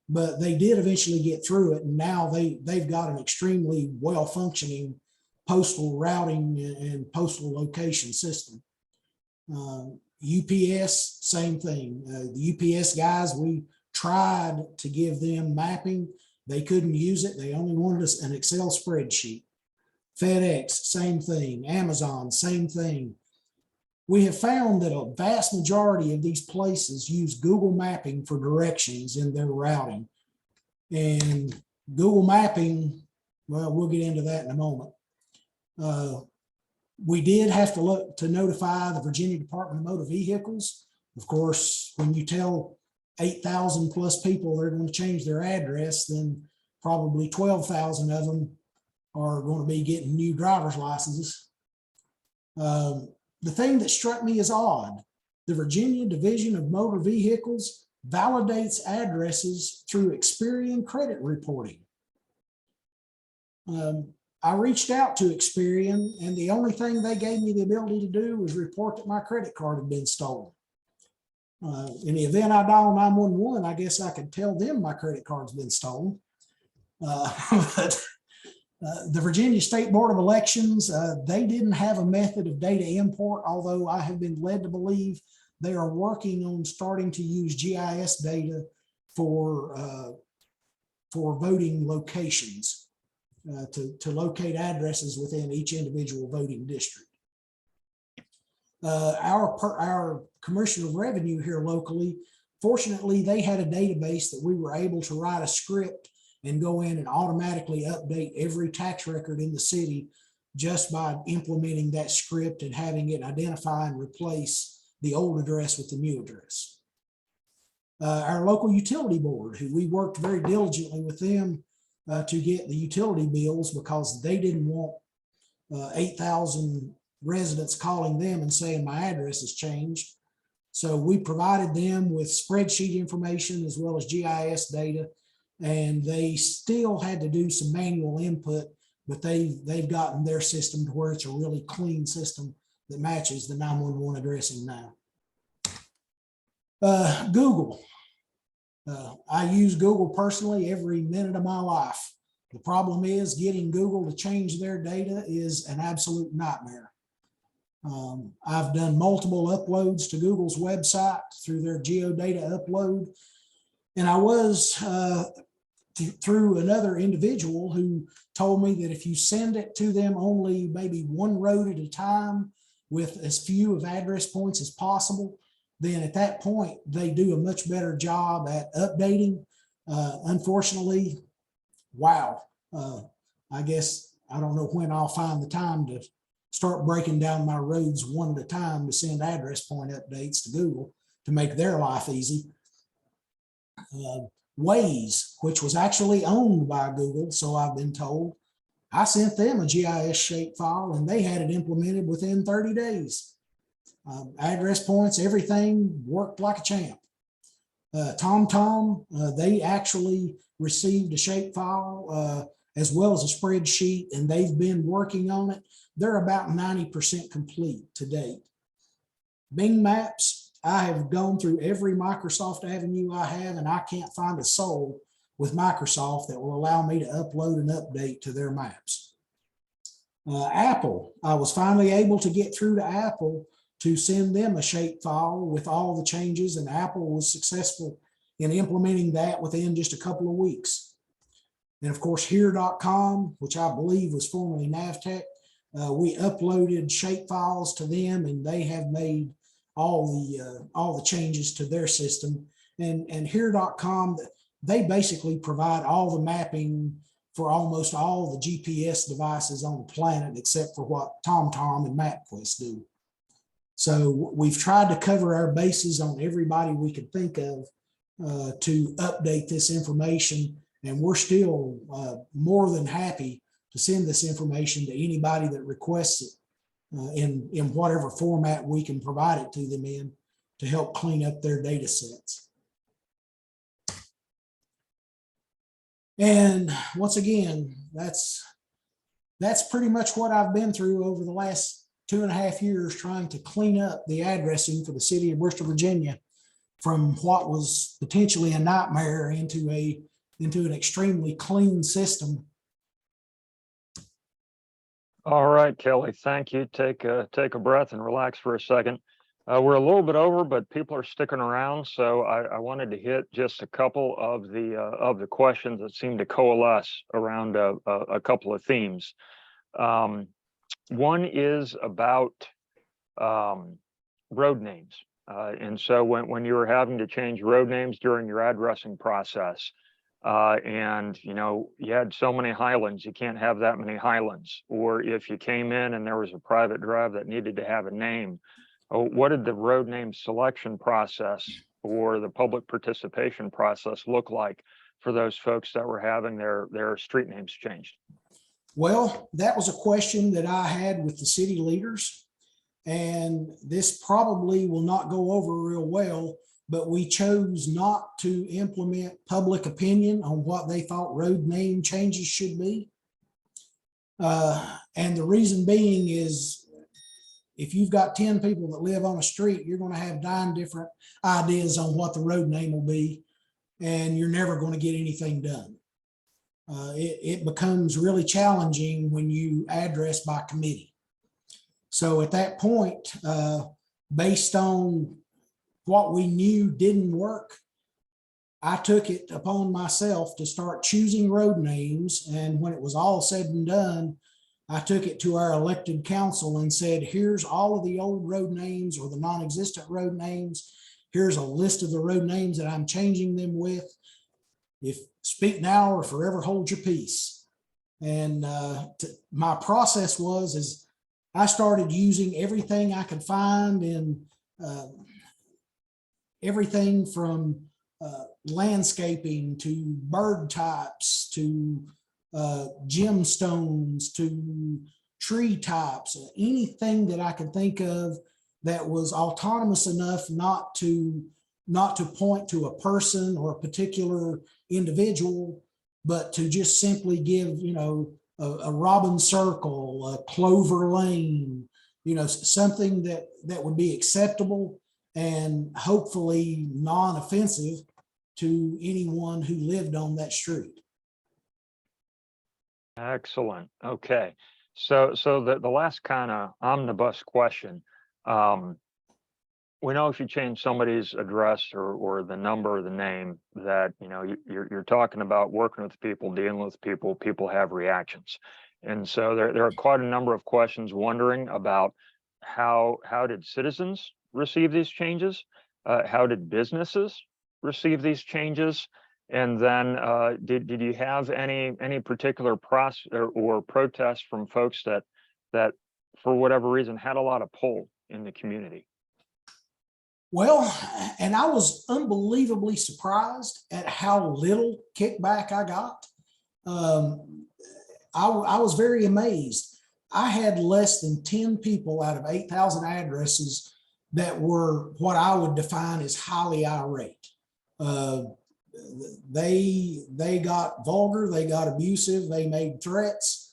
Speaker 2: but they did eventually get through it. And now they've got an extremely well-functioning postal routing and postal location system. UPS, same thing. The UPS guys, we tried to give them mapping. They couldn't use it. They only wanted us an Excel spreadsheet. FedEx, same thing. Amazon, same thing. We have found that a vast majority of these places use Google mapping for directions in their routing. And Google mapping, well, we'll get into that in a moment. We did have to look to notify the Virginia Department of Motor Vehicles. Of course, when you tell 8,000 plus people they're going to change their address, then probably 12,000 of them are going to be getting new driver's licenses. The thing that struck me as odd, the Virginia Division of Motor Vehicles validates addresses through Experian credit reporting. I reached out to Experian, and the only thing they gave me the ability to do was report that my credit card had been stolen. In the event I dial 911, I guess I could tell them my credit card's been stolen. But the Virginia State Board of Elections, they didn't have a method of data import, although I have been led to believe they are working on starting to use GIS data for voting locations, to locate addresses within each individual voting district. Our Commissioner of Revenue here locally, fortunately, they had a database that we were able to write a script and go in and automatically update every tax record in the city just by implementing that script and having it identify and replace the old address with the new address. Our local utility board, who we worked very diligently with them to get the utility bills, because they didn't want 8,000 residents calling them and saying my address has changed. So we provided them with spreadsheet information as well as GIS data, and they still had to do some manual input, but they've gotten their system to where it's a really clean system that matches the 911 addressing now. Google. I use Google personally every minute of my life. The problem is getting Google to change their data is an absolute nightmare. I've done multiple uploads to Google's website through their geodata upload. And I was through another individual who told me that if you send it to them only maybe one road at a time with as few of address points as possible, then at that point, they do a much better job at updating. Unfortunately, wow, I guess I don't know when I'll find the time to start breaking down my roads one at a time to send address point updates to Google to make their life easy. Waze, which was actually owned by Google, so I've been told, I sent them a GIS shape file and they had it implemented within 30 days. Address points, everything worked like a champ. TomTom, they actually received a shape file as well as a spreadsheet, and they've been working on it. They're about 90% complete to date. Bing Maps, I have gone through every Microsoft Avenue I have, and I can't find a soul with Microsoft that will allow me to upload and update to their maps. Apple, I was finally able to get through to Apple to send them a shape file with all the changes, and Apple was successful in implementing that within just a couple of weeks. And of course, here.com, which I believe was formerly Navtech, we uploaded shape files to them, and they have made all the changes to their system. And here.com, they basically provide all the mapping for almost all the GPS devices on the planet, except for what TomTom and MapQuest do. So we've tried to cover our bases on everybody we could think of to update this information. And we're still more than happy to send this information to anybody that requests it in whatever format we can provide it to them in to help clean up their data sets. And once again, that's pretty much what I've been through over the last 2.5 years, trying to clean up the addressing for the city of Bristol, Virginia, from what was potentially a nightmare into an extremely clean system.
Speaker 1: All right, Kelly, thank you. Take a breath and relax for a second. We're a little bit over, but people are sticking around, so I wanted to hit just a couple of the questions that seem to coalesce around a couple of themes. One is about road names, and so when you were having to change road names during your addressing process, and you had so many Highlands, you can't have that many Highlands. Or if you came in and there was a private drive that needed to have a name, what did the road name selection process or the public participation process look like for those folks that were having their street names changed?
Speaker 2: Well, that was a question that I had with the city leaders, and this probably will not go over real well, but we chose not to implement public opinion on what they thought road name changes should be. And the reason being is, if you've got 10 people that live on a street, you're going to have 9 different ideas on what the road name will be, and you're never going to get anything done. It becomes really challenging when you address by committee. So at that point, based on what we knew didn't work, I took it upon myself to start choosing road names. And when it was all said and done, I took it to our elected council and said, here's all of the old road names or the non-existent road names. Here's a list of the road names that I'm changing them with. If speak now or forever hold your peace. And my process is I started using everything I could find in everything from landscaping to bird types to gemstones to tree types, anything that I could think of that was autonomous enough not to point to a person or a particular individual, but to just simply give, a robin circle, a clover lane, something that would be acceptable and hopefully non-offensive to anyone who lived on that street.
Speaker 1: Excellent. Okay. So the last kind of omnibus question, we know if you change somebody's address or the number or the name that, you're talking about working with people, dealing with people, people have reactions. And so there are quite a number of questions wondering about how did citizens receive these changes? How did businesses receive these changes? And then did you have any particular process or protests from folks that for whatever reason had a lot of pull in the community?
Speaker 2: Well, and I was unbelievably surprised at how little kickback I got. I was very amazed. I had less than 10 people out of 8,000 addresses that were what I would define as highly irate. They got vulgar, they got abusive, they made threats.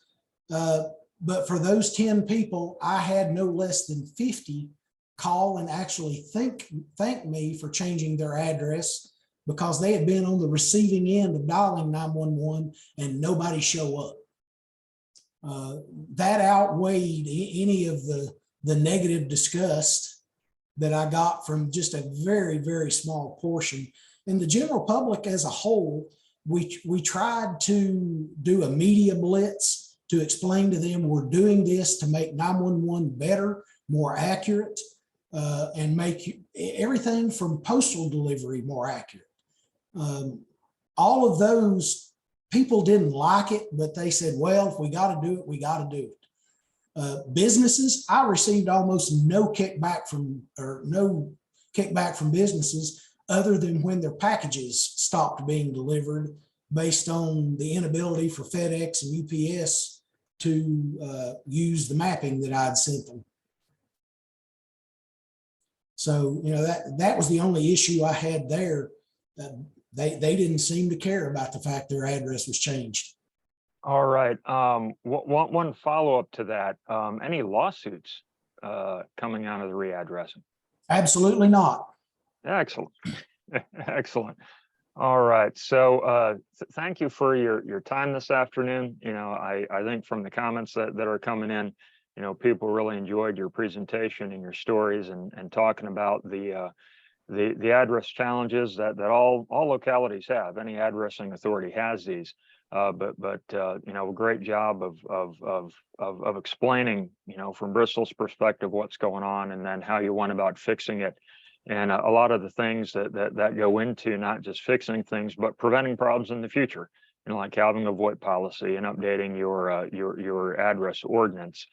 Speaker 2: But for those 10 people, I had no less than 50 call and actually thank me for changing their address, because they had been on the receiving end of dialing 911 and nobody show up. That outweighed any of the negative disgust that I got from just a very, very small portion. And the general public as a whole, we tried to do a media blitz to explain to them we're doing this to make 911 better, more accurate, and make everything from postal delivery more accurate. All of those people didn't like it, but they said, well, if we got to do it, we got to do it. Businesses, I received almost no kickback from businesses other than when their packages stopped being delivered based on the inability for FedEx and UPS to use the mapping that I'd sent them. So, you know, that was the only issue I had there. They didn't seem to care about the fact their address was changed.
Speaker 1: All right. One follow-up to that. Any lawsuits coming out of the readdressing?
Speaker 2: Absolutely not.
Speaker 1: Excellent. Excellent. All right. So thank you for your time this afternoon. You know, I think from the comments that are coming in, you know, people really enjoyed your presentation and your stories and talking about the address challenges that all localities have. Any addressing authority has these, but you know, a great job of explaining, you know, from Bristol's perspective what's going on and then how you went about fixing it, and a lot of the things that go into not just fixing things but preventing problems in the future, you know, like having a VoIP policy and updating your address ordinance.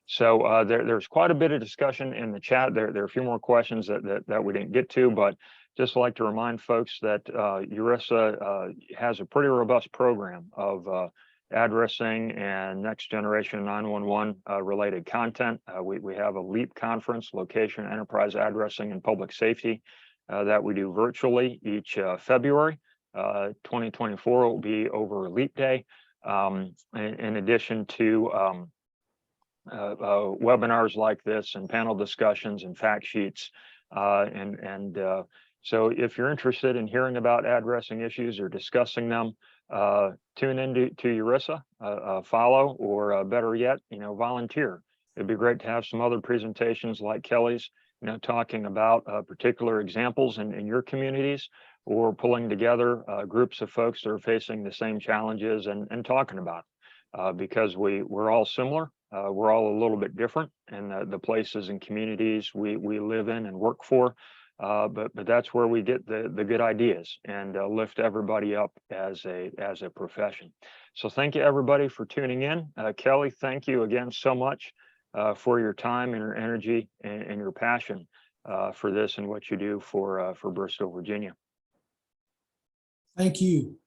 Speaker 1: So there's quite a bit of discussion in the chat. There are a few more questions that we didn't get to, but just like to remind folks that ERISA has a pretty robust program of addressing and next generation 911 related content. We have a LEAP conference, Location, Enterprise Addressing, and Public Safety, that we do virtually each February. 2024 will be over LEAP Day, in addition to webinars like this and panel discussions and fact sheets. So if you're interested in hearing about addressing issues or discussing them, tune into ERISA, follow, or better yet, you know, volunteer. It'd be great to have some other presentations like Kelly's, you know, talking about particular examples in your communities, or pulling together groups of folks that are facing the same challenges and talking about it, because we're all similar. We're all a little bit different in the places and communities we live in and work for, but that's where we get the good ideas and lift everybody up as a profession. So thank you everybody for tuning in. Kelly, thank you again so much for your time and your energy and your passion for this and what you do for Bristol, Virginia.
Speaker 2: Thank you.